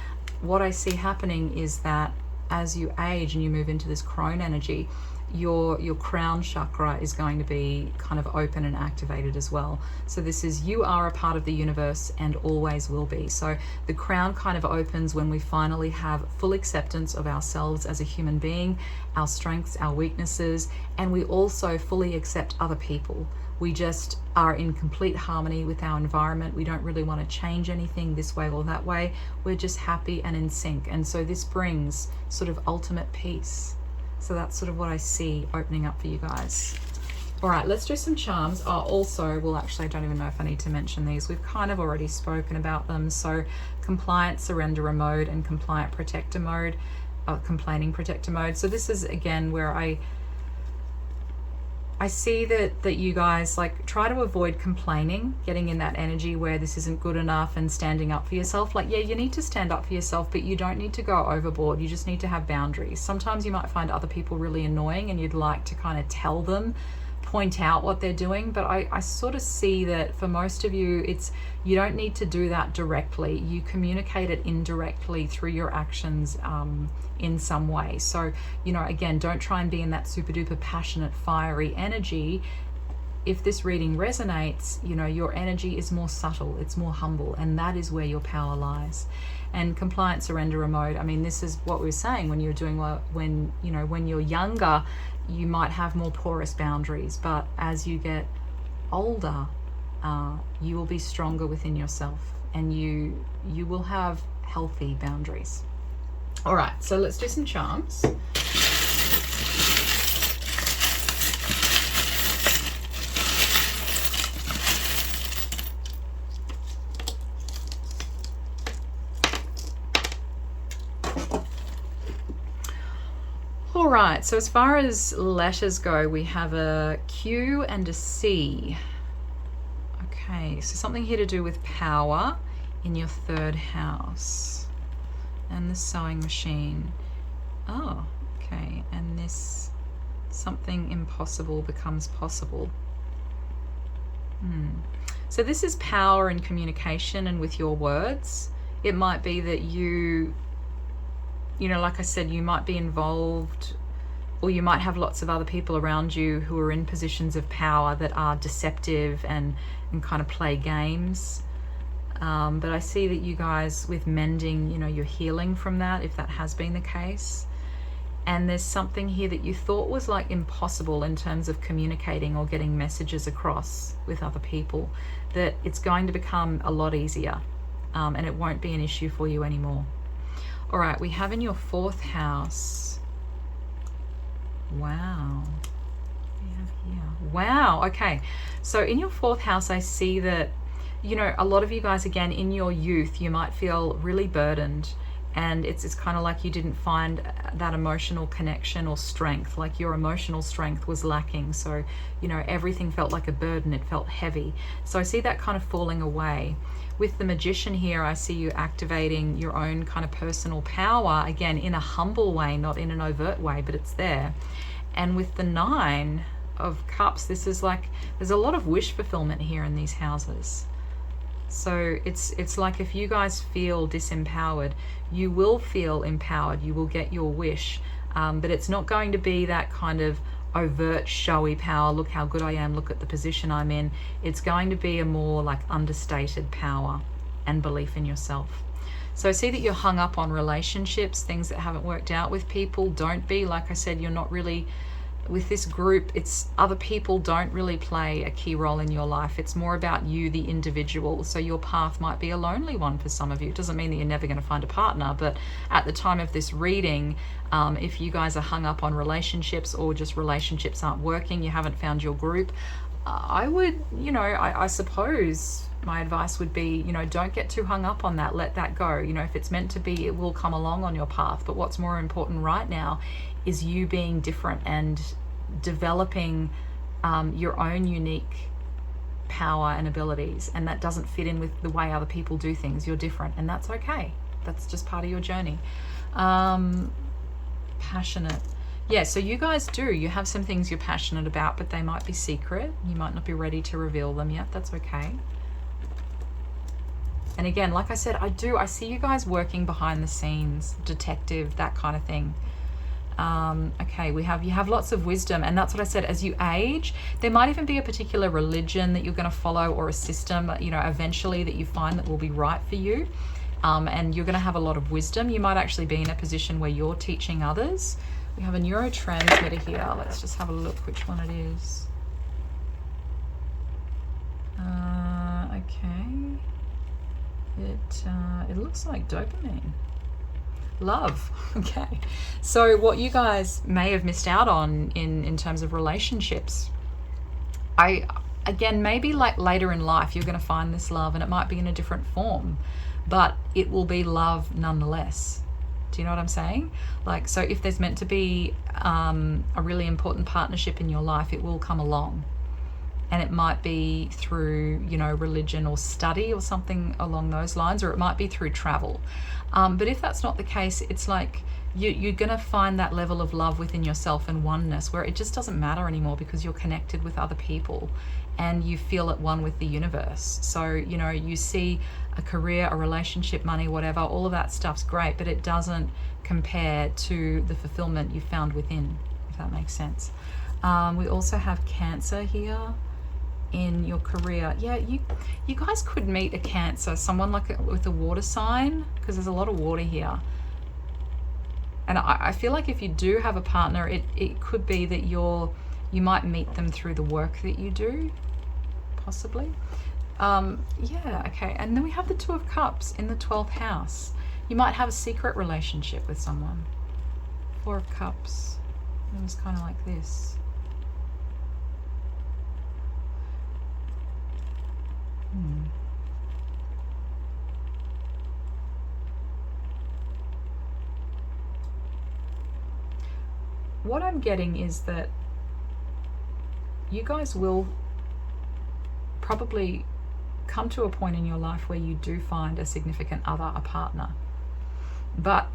What I see happening is that as you age and you move into this crone energy, your crown chakra is going to be kind of open and activated as well. So this is, you are a part of the universe and always will be. So the crown kind of opens when we finally have full acceptance of ourselves as a human being, our strengths, our weaknesses, and we also fully accept other people. We just are in complete harmony with our environment. We don't really want to change anything this way or that way. We're just happy and in sync. And so this brings sort of ultimate peace. So that's sort of what I see opening up for you guys. All right, let's do some charms. Also, well, actually, I don't even know if I need to mention these. We've kind of already spoken about them. So compliant surrenderer mode and compliant protector mode, complaining protector mode. So this is, again, where I see that you guys like try to avoid complaining, getting in that energy where this isn't good enough, and standing up for yourself. Like, yeah, you need to stand up for yourself, but you don't need to go overboard. You just need to have boundaries. Sometimes you might find other people really annoying and you'd like to kind of tell them, point out what they're doing, but I sort of see that for most of you, it's, you don't need to do that directly. You communicate it indirectly through your actions in some way. So, you know, again, don't try and be in that super duper passionate, fiery energy. If this reading resonates, you know, your energy is more subtle, it's more humble, and that is where your power lies. And compliant surrenderer mode, I mean, this is what we were saying when you're doing, when, you know, when you're younger, you might have more porous boundaries, but as you get older, you will be stronger within yourself, and you will have healthy boundaries. All right, so let's do some charms. All right, so as far as letters go, we have a Q and a C. Okay, so something here to do with power in your third house. And the sewing machine. Oh, okay, and this, something impossible becomes possible. So this is power and communication and with your words. It might be that you know, like I said, you might be involved, or you might have lots of other people around you who are in positions of power that are deceptive and kind of play games. But I see that you guys, with mending, you know, you're healing from that, if that has been the case. And there's something here that you thought was like impossible in terms of communicating or getting messages across with other people, that it's going to become a lot easier, and it won't be an issue for you anymore. All right, we have in your fourth house. Wow. We have here. Wow, okay. So in your fourth house, I see that, you know, a lot of you guys, again, in your youth, you might feel really burdened, and it's kind of like you didn't find that emotional connection or strength, like your emotional strength was lacking. So, you know, everything felt like a burden, it felt heavy. So I see that kind of falling away. With the Magician here, I see you activating your own kind of personal power, again, in a humble way, not in an overt way, but it's there. And with the Nine of Cups, this is like, there's a lot of wish fulfillment here in these houses. So it's like if you guys feel disempowered, you will feel empowered, you will get your wish, but it's not going to be that kind of overt, showy power, look how good I am, look at the position I'm in. It's going to be a more like understated power and belief in yourself. So I see that you're hung up on relationships, things that haven't worked out with people. Don't be, like I said, you're not really, with this group, it's other people don't really play a key role in your life. It's more about you, the individual. So your path might be a lonely one for some of you. It doesn't mean that you're never going to find a partner, but at the time of this reading, if you guys are hung up on relationships, or just relationships aren't working, you haven't found your group, I would, you know, I suppose my advice would be, you know, don't get too hung up on that. Let that go. You know, if it's meant to be, it will come along on your path. But what's more important right now is you being different and developing your own unique power and abilities. And that doesn't fit in with the way other people do things. You're different, and that's okay. That's just part of your journey. Passionate. Yeah, so you guys do. You have some things you're passionate about, but they might be secret. You might not be ready to reveal them yet. That's okay. And again, like I said, I see you guys working behind the scenes, detective, that kind of thing. Okay, you have lots of wisdom, and that's what I said. As you age, there might even be a particular religion that you're going to follow, or a system, eventually, that you find that will be right for you. And you're going to have a lot of wisdom. You might actually be in a position where you're teaching others. We have a neurotransmitter here. Let's just have a look which one it is. Okay. It looks like dopamine. Love. Okay. So what you guys may have missed out on in terms of relationships, again, maybe like later in life, you're going to find this love, and it might be in a different form, but it will be love nonetheless. Do you know what I'm saying? Like, so if there's meant to be a really important partnership in your life, it will come along. And it might be through, religion or study or something along those lines, or it might be through travel. But if that's not the case, it's like you're going to find that level of love within yourself and oneness where it just doesn't matter anymore, because you're connected with other people and you feel at one with the universe. So, you see a career, a relationship, money, whatever, all of that stuff's great, but it doesn't compare to the fulfillment you found within, if that makes sense. We also have Cancer here in your career. Yeah, you guys could meet a Cancer, someone with a water sign, because there's a lot of water here. And I feel like if you do have a partner, it could be that you might meet them through the work that you do, possibly. Yeah, okay. And then we have the Two of Cups in the 12th house. You might have a secret relationship with someone. Four of Cups. It was kind of like this. What I'm getting is that you guys will probably come to a point in your life where you do find a significant other, a partner. But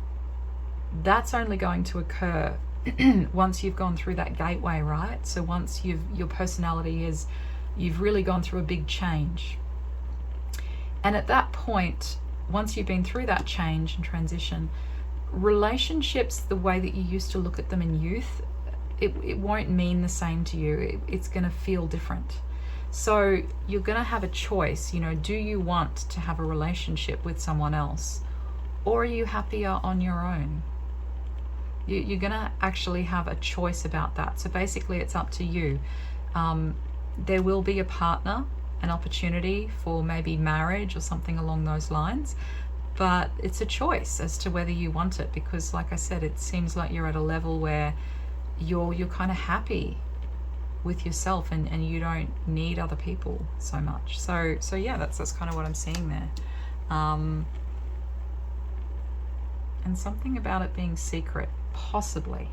that's only going to occur once you've gone through that gateway, right? So once your personality you've really gone through a big change. And at that point, once you've been through that change and transition, relationships, the way that you used to look at them in youth, it won't mean the same to you. It's going to feel different. So you're going to have a choice. Do you want to have a relationship with someone else, or are you happier on your own? You're going to actually have a choice about that. So basically, it's up to you. There will be a partner, an opportunity for maybe marriage or something along those lines, but it's a choice as to whether you want it, because like I said, it seems like you're at a level where you're kind of happy with yourself, and you don't need other people so much. So yeah, that's kind of what I'm seeing there. And something about it being secret, possibly.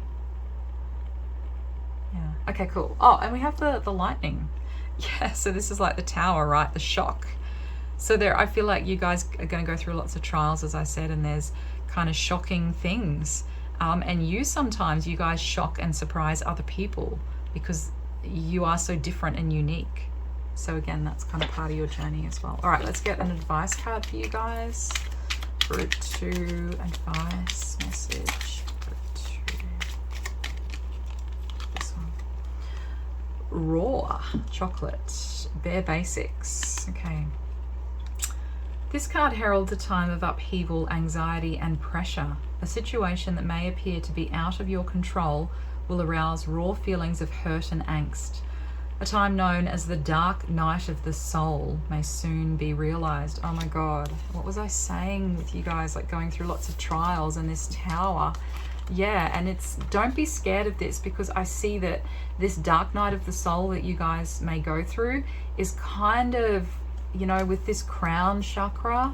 Yeah. Okay, cool. Oh, and we have the lightning. Yeah, so this is like the Tower, right? The shock. So I feel like you guys are going to go through lots of trials, as I said, and there's kind of shocking things. And sometimes you guys shock and surprise other people because you are so different and unique. So again, that's kind of part of your journey as well. All right, let's get an advice card for you guys. Root 2 advice message. Root 2. This one. Raw chocolate. Bare basics. Okay. This card heralds a time of upheaval, anxiety, and pressure. A situation that may appear to be out of your control will arouse raw feelings of hurt and angst. A time known as the dark night of the soul may soon be realized. Oh my God, what was I saying with you guys? Like going through lots of trials and this Tower. Yeah, and don't be scared of this, because I see that this dark night of the soul that you guys may go through is kind of, with this crown chakra,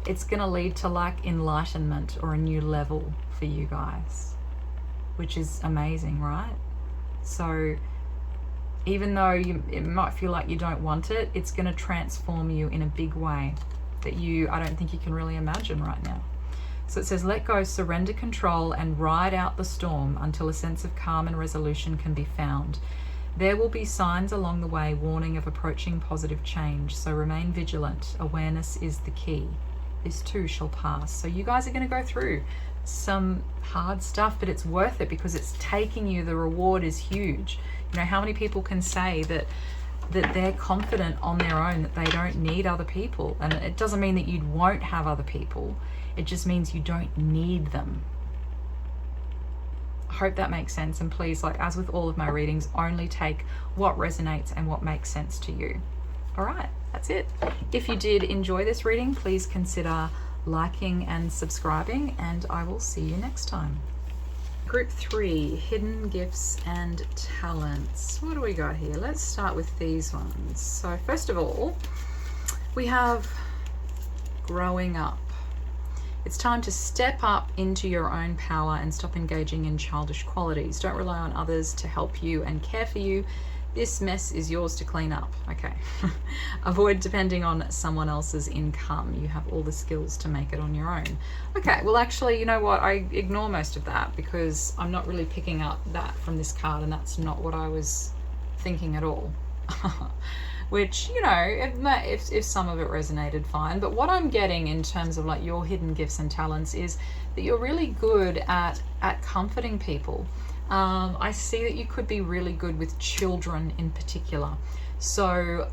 it's going to lead to like enlightenment or a new level for you guys, which is amazing, right? So even though it might feel like you don't want it, it's going to transform you in a big way that I don't think you can really imagine right now. So it says, let go, surrender control, and ride out the storm until a sense of calm and resolution can be found. There will be signs along the way warning of approaching positive change, so remain vigilant. Awareness is the key. This too shall pass. So you guys are going to go through some hard stuff, but it's worth it because it's taking you, the reward is huge. You know, how many people can say that they're confident on their own, that they don't need other people? And it doesn't mean that you won't have other people. It just means you don't need them. I hope that makes sense. And please, like as with all of my readings, only take what resonates and what makes sense to you. All right, that's it. If you did enjoy this reading, please consider liking and subscribing, and I will see you next time. Group 3, hidden gifts and talents. What do we got here? Let's start with these ones. So first of all, we have growing up. It's time to step up into your own power and stop engaging in childish qualities. Don't rely on others to help you and care for you. This mess is yours to clean up. Okay. Avoid depending on someone else's income. You have all the skills to make it on your own. Okay, well actually, you know what? I ignore most of that because I'm not really picking up that from this card, and that's not what I was thinking at all. Which, you know, if some of it resonated, fine. But what I'm getting in terms of like your hidden gifts and talents is that you're really good at comforting people. I see that you could be really good with children in particular. So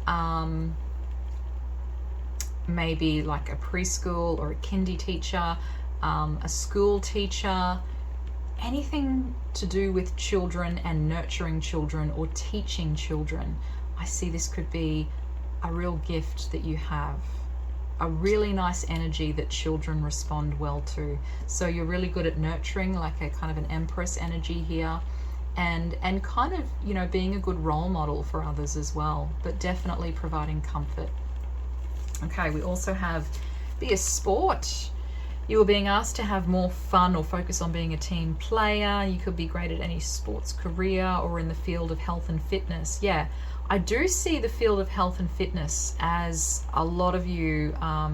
maybe like a preschool or a kindy teacher, a school teacher, anything to do with children and nurturing children or teaching children. I see this could be a real gift that you have. A really nice energy that children respond well to. So you're really good at nurturing, like a kind of an empress energy here, and kind of, you know, being a good role model for others as well, but definitely providing comfort. Okay, we also have be a sport. You are being asked to have more fun or focus on being a team player. You could be great at any sports career or in the field of health and fitness. Yeah, I do see the field of health and fitness as a lot of you, a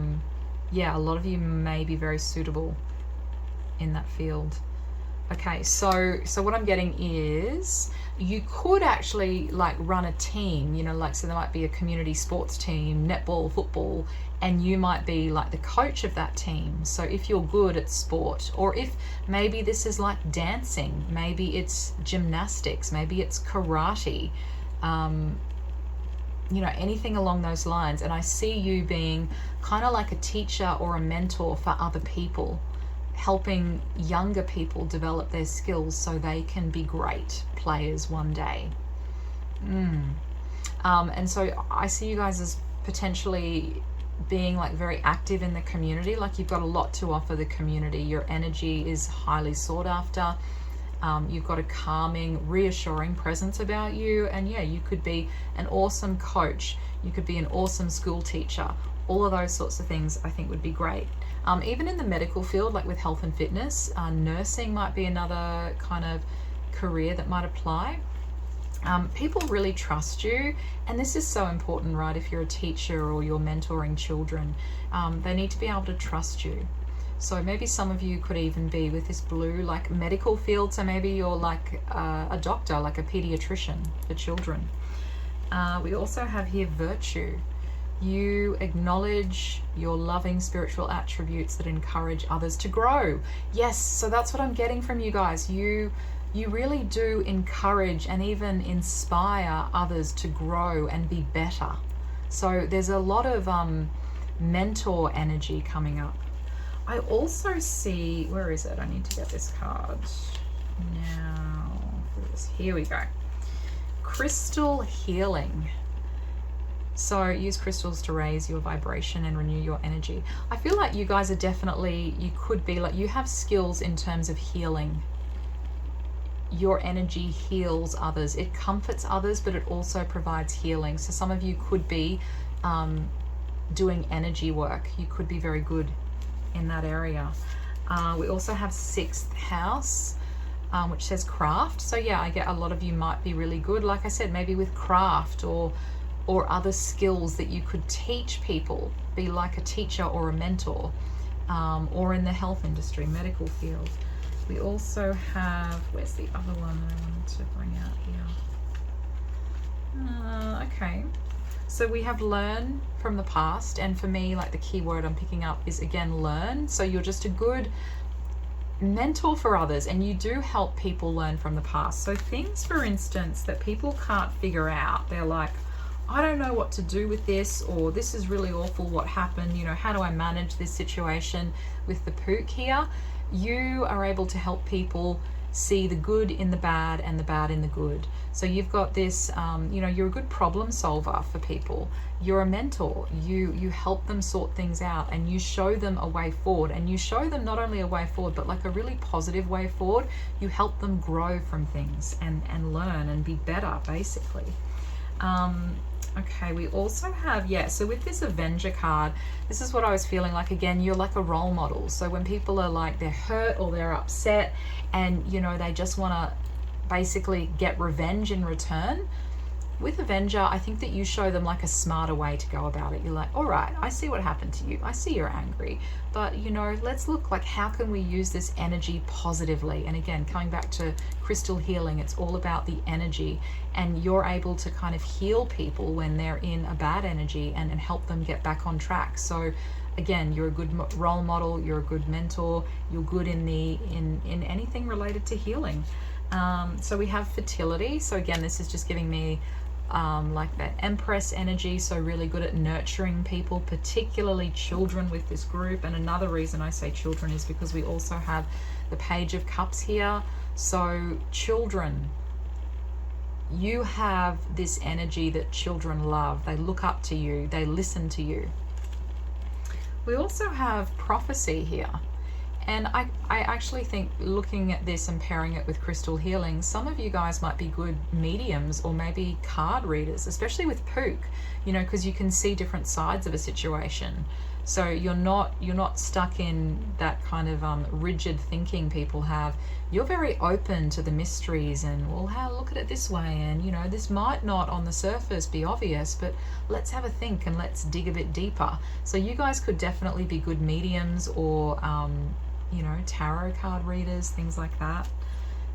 lot of you may be very suitable in that field. Okay, so what I'm getting is you could actually like run a team, you know, like, so there might be a community sports team, netball, football, and you might be like the coach of that team. So if you're good at sport, or if maybe this is like dancing, maybe it's gymnastics, maybe it's karate, you know, anything along those lines. And I see you being kind of like a teacher or a mentor for other people, helping younger people develop their skills so they can be great players one day. And so I see you guys as potentially being like very active in the community, like you've got a lot to offer the community. Your energy is highly sought after. You've got a calming, reassuring presence about you, and yeah, you could be an awesome coach, you could be an awesome school teacher. All of those sorts of things I think would be great. Even in the medical field, like with health and fitness, nursing might be another kind of career that might apply. People really trust you, and this is so important, right? If you're a teacher or you're mentoring children, they need to be able to trust you. So maybe some of you could even be with this blue, like medical field. So maybe you're like a doctor, like a pediatrician for children. We also have here virtue. You acknowledge your loving spiritual attributes that encourage others to grow. Yes, so that's what I'm getting from you guys. You really do encourage and even inspire others to grow and be better. So there's a lot of mentor energy coming up. I also see, where is it? I need to get this card now. Here we go. Crystal healing. So use crystals to raise your vibration and renew your energy. I feel like you guys are definitely, you could be like, you have skills in terms of healing. Your energy heals others. It comforts others, but it also provides healing. So some of you could be doing energy work. You could be very good in that area. We also have 6th house, which says craft. So yeah, I get a lot of you might be really good, like I said, maybe with craft or other skills that you could teach people, be like a teacher or a mentor, or in the health industry, medical field. We also have, where's the other one that I wanted to bring out here? Okay. So we have learn from the past, and for me, like the key word I'm picking up is again learn. So you're just a good mentor for others, and you do help people learn from the past. So things, for instance, that people can't figure out, they're like, I don't know what to do with this, or this is really awful, what happened, you know, how do I manage this situation with the Pook here? You are able to help people see the good in the bad and the bad in the good. So you've got this, you know, you're a good problem solver for people. You're a mentor. You help them sort things out, and you show them a way forward, and you show them not only a way forward, but like a really positive way forward. You help them grow from things and learn and be better, basically. Okay, we also have, so with this Avenger card, this is what I was feeling like. Again, you're like a role model. So when people are like, they're hurt or they're upset, and you know, they just want to basically get revenge in return, with Avenger, I think that you show them like a smarter way to go about it. You're like, all right, I see what happened to you. I see you're angry, but you know, let's look like, how can we use this energy positively? And again, coming back to crystal healing, it's all about the energy, and you're able to kind of heal people when they're in a bad energy and help them get back on track. So again, you're a good role model, you're a good mentor, you're good in anything related to healing. So we have fertility. So again, this is just giving me like that Empress energy, so really good at nurturing people, particularly children with this group. And another reason I say children is because we also have the Page of Cups here. So children, you have this energy that children love. They look up to you, they listen to you. We also have prophecy here. And I actually think, looking at this and pairing it with crystal healing, some of you guys might be good mediums or maybe card readers, especially with Pook, you know, because you can see different sides of a situation. So you're not stuck in that kind of rigid thinking people have. You're very open to the mysteries and, well, look at it this way, and you know, this might not on the surface be obvious, but let's have a think and let's dig a bit deeper. So you guys could definitely be good mediums or you know, tarot card readers, things like that.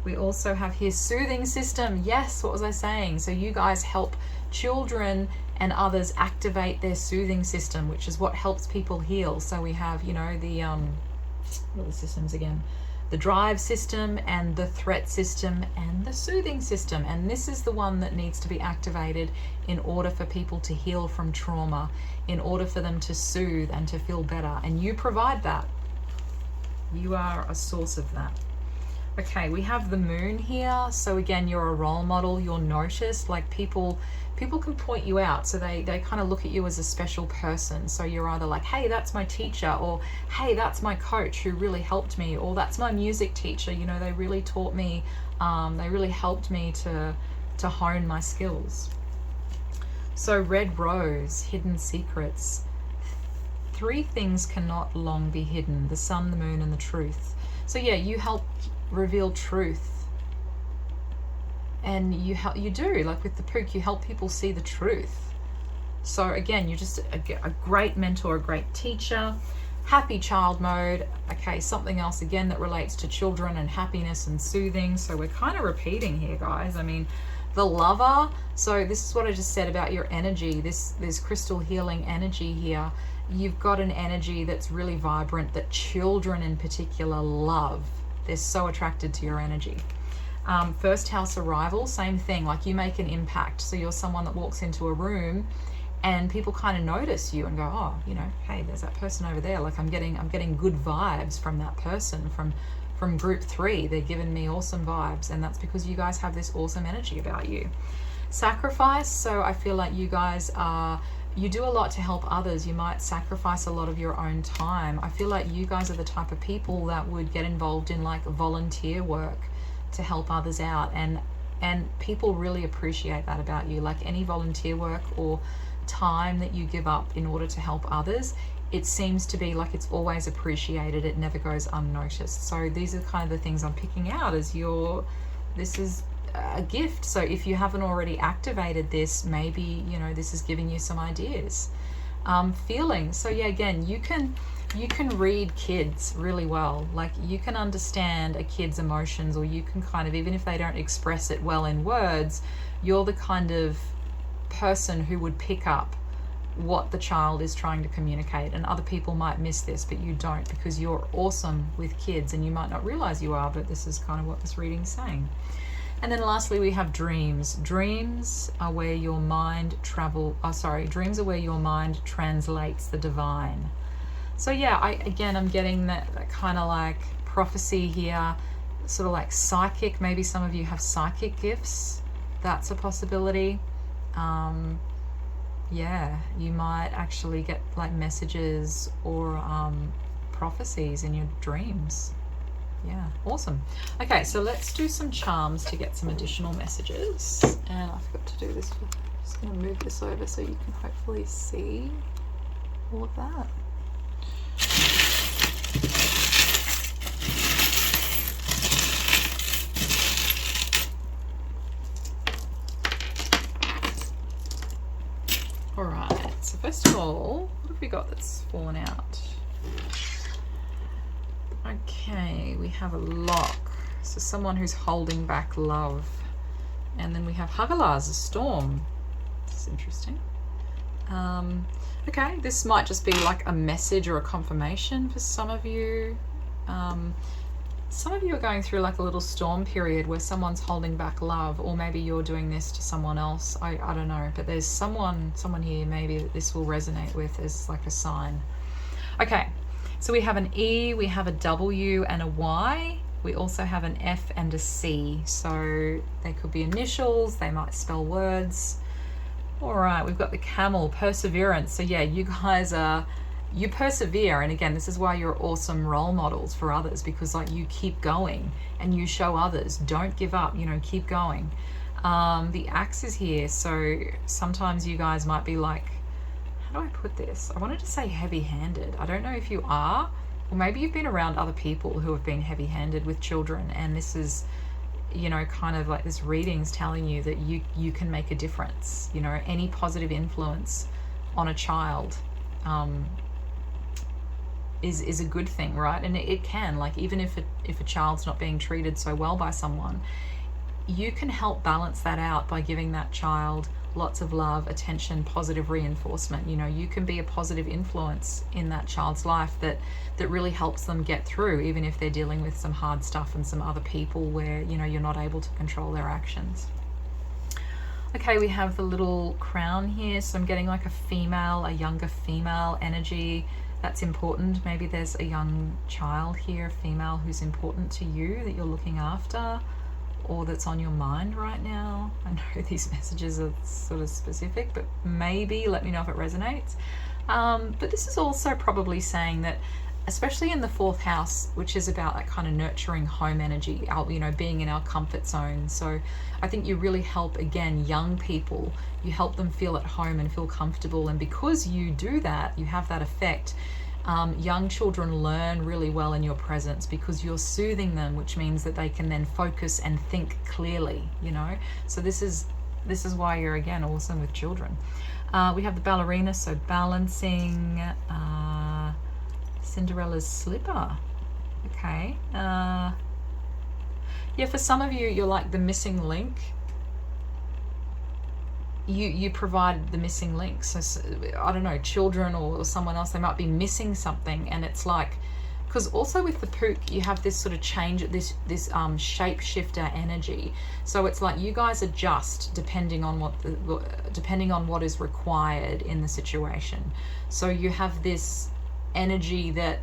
We also have here soothing system. Yes, what was I saying? So you guys help children and others activate their soothing system, which is what helps people heal. So we have, you know, the what are the systems again? The drive system and the threat system and the soothing system. And this is the one that needs to be activated in order for people to heal from trauma, in order for them to soothe and to feel better. And you provide that. You are a source of that. Okay, we have the Moon here. So again, you're a role model. You're noticed. Like people can point you out. So they kind of look at you as a special person. So you're either like, hey, that's my teacher, or hey, that's my coach who really helped me, or that's my music teacher. You know, they really taught me. They really helped me to hone my skills. So Red Rose, hidden secrets. 3 things cannot long be hidden: the sun, the moon, and the truth. So yeah, you help reveal truth, and you do, like with the Pook, you help people see the truth. So again, you're just a great mentor, a great teacher. Happy child mode. Okay, something else again that relates to children and happiness and soothing. So we're kind of repeating here, guys. I mean, the Lover. So this is what I just said about your energy. This crystal healing energy here. You've got an energy that's really vibrant, that children in particular love. They're so attracted to your energy. First house arrival, same thing. Like, you make an impact. So you're someone that walks into a room and people kind of notice you and go, oh, you know, hey, there's that person over there. Like, I'm getting good vibes from that person, from group 3. They're giving me awesome vibes, and that's because you guys have this awesome energy about you. Sacrifice. So I feel like you guys you do a lot to help others. You might sacrifice a lot of your own time. I feel like you guys are the type of people that would get involved in like volunteer work to help others out, and people really appreciate that about you. Like, any volunteer work or time that you give up in order to help others, it seems to be like it's always appreciated. It never goes unnoticed. So these are kind of the things I'm picking out as this is a gift. So if you haven't already activated this, maybe, you know, this is giving you some ideas. Feelings. So yeah, again, you can read kids really well. Like, you can understand a kid's emotions, or you can kind of, even if they don't express it well in words, you're the kind of person who would pick up what the child is trying to communicate. And other people might miss this, but you don't, because you're awesome with kids and you might not realize you are, but this is kind of what this reading's saying. And then lastly, we have dreams. Dreams are where your mind dreams are where your mind translates the divine. So yeah, I'm getting that kind of like prophecy here, sort of like psychic. Maybe some of you have psychic gifts. That's a possibility. Yeah, you might actually get like messages or prophecies in your dreams. Yeah, awesome. Okay, so let's do some charms to get some additional messages. And I forgot to do this. I'm just going to move this over so you can hopefully see all of that. All right, so first of all, what have we got that's fallen out? Okay, we have a lock, so someone who's holding back love. And then we have Hagalaz, a storm. This is interesting. Okay, this might just be like a message or a confirmation for some of you. Some of you are going through like a little storm period where someone's holding back love, or maybe you're doing this to someone else. I don't know, but there's someone here maybe that this will resonate with as like a sign. Okay, so we have an E, we have a W and a Y. We also have an F and a C. So they could be initials, they might spell words. All right, we've got the camel, perseverance. So yeah, you guys you persevere, and again, this is why you're awesome role models for others, because like you keep going and you show others, don't give up, you know, keep going. The axe is here, so sometimes you guys might be like, how do I put this? I wanted to say heavy-handed. I don't know if you are, or maybe you've been around other people who have been heavy-handed with children, and this is, you know, kind of like this reading's telling you that you can make a difference. You know, any positive influence on a child is a good thing, right? And it can, like, even if a child's not being treated so well by someone, you can help balance that out by giving that child lots of love, attention, positive reinforcement. You know, you can be a positive influence in that child's life that really helps them get through, even if they're dealing with some hard stuff and some other people where, you know, you're not able to control their actions. Okay, we have the little crown here, so I'm getting like a younger female energy. That's important. Maybe there's a young child here, a female, who's important to you that you're looking after, or that's on your mind right now. I know these messages are sort of specific, but maybe let me know if it resonates. But this is also probably saying that, especially in the 4th house, which is about that kind of nurturing home energy, you know, being in our comfort zone. So I think you really help, again, young people. You help them feel at home and feel comfortable. And because you do that, you have that effect. Young children learn really well in your presence because you're soothing them, which means that they can then focus and think clearly, you know. So this is why you're, again, awesome with children. We have the ballerina, so balancing, Cinderella's slipper. Okay. Yeah, for some of you, you're like the missing link. You provide the missing link. So I don't know, children or someone else, they might be missing something, and it's like, because also with the Pook, you have this sort of change, this shapeshifter energy. So it's like you guys adjust depending on what is required in the situation. So you have this energy that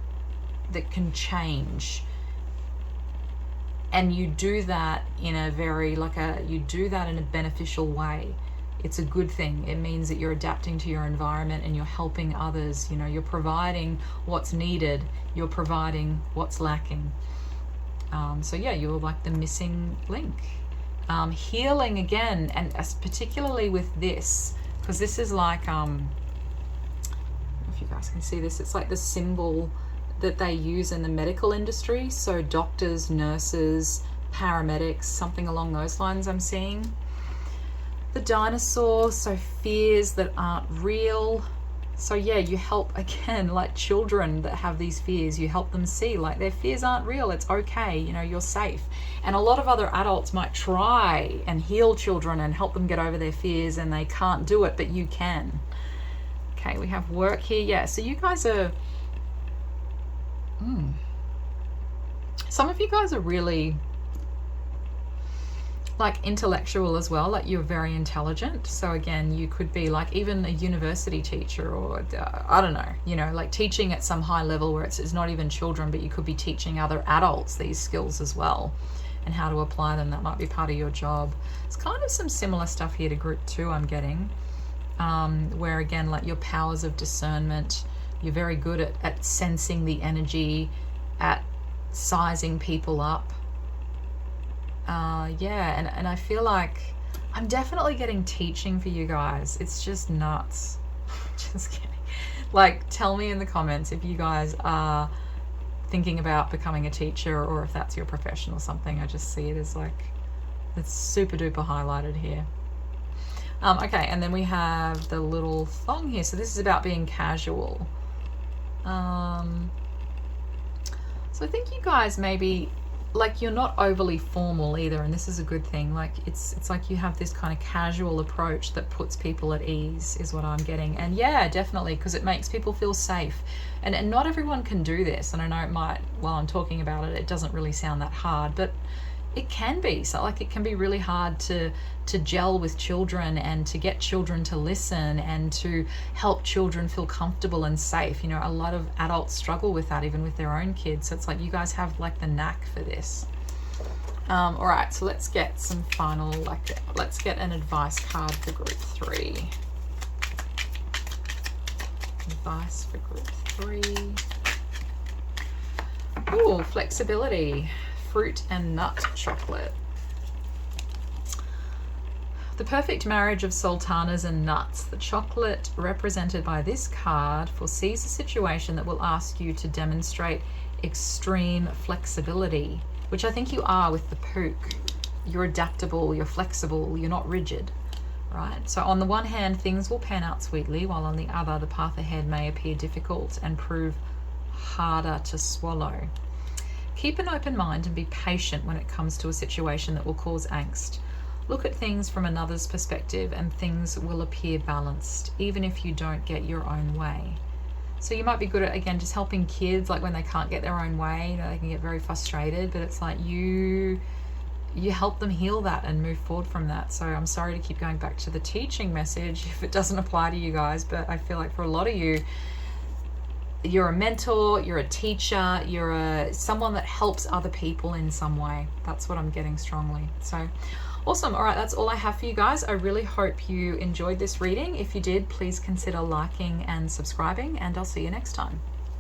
can change, and you do that in a very you do that in a beneficial way. It's a good thing. It means that you're adapting to your environment and you're helping others. You know, you're providing what's needed, you're providing what's lacking. So yeah, you're like the missing link. Healing again, and particularly with this, because this is like, I don't know if you guys can see this, it's like the symbol that they use in the medical industry. So doctors, nurses, paramedics, something along those lines I'm seeing. The dinosaur, so fears that aren't real. So yeah, you help, again, like children that have these fears, you help them see like their fears aren't real. It's okay, you know, you're safe. And a lot of other adults might try and heal children and help them get over their fears, and they can't do it, but you can. Okay, we have work here. Yeah, so you guys are... some of you guys are really like intellectual as well, like you're very intelligent. So again, you could be like even a university teacher, or I don't know, you know, like teaching at some high level where it's not even children, but you could be teaching other adults these skills as well and how to apply them. That might be part of your job. It's kind of some similar stuff here to group 2 I'm getting, where again, like your powers of discernment, you're very good at sensing the energy, at sizing people up. Yeah, and I feel like I'm definitely getting teaching for you guys. It's just nuts. Just kidding. Like, tell me in the comments if you guys are thinking about becoming a teacher, or if that's your profession or something. I just see it as like, it's super duper highlighted here. Okay, and then we have the little thong here. So this is about being casual. So I think you guys maybe, like, you're not overly formal either, and this is a good thing. Like it's like you have this kind of casual approach that puts people at ease, is what I'm getting. And yeah, definitely, because it makes people feel safe. And not everyone can do this, and I know it might, while I'm talking about it, it doesn't really sound that hard, but it can be. So like it can be really hard to gel with children and to get children to listen and to help children feel comfortable and safe. You know, a lot of adults struggle with that, even with their own kids. So it's like you guys have like the knack for this. All right, so let's get some final, like, let's get an advice card for group 3. Advice for group 3. Ooh, flexibility. Fruit and nut chocolate. The perfect marriage of sultanas and nuts. The chocolate represented by this card foresees a situation that will ask you to demonstrate extreme flexibility, which I think you are with the pook. You're adaptable, you're flexible, you're not rigid, right? So on the one hand, things will pan out sweetly, while on the other, the path ahead may appear difficult and prove harder to swallow. Keep an open mind and be patient when it comes to a situation that will cause angst. Look at things from another's perspective and things will appear balanced, even if you don't get your own way. So you might be good at, again, just helping kids, like when they can't get their own way, you know, they can get very frustrated, but it's like you help them heal that and move forward from that. So I'm sorry to keep going back to the teaching message if it doesn't apply to you guys, but I feel like for a lot of you, you're a mentor, you're a teacher, you're someone that helps other people in some way. That's what I'm getting strongly. So awesome. All right, that's all I have for you guys. I really hope you enjoyed this reading. If you did, please consider liking and subscribing, and I'll see you next time.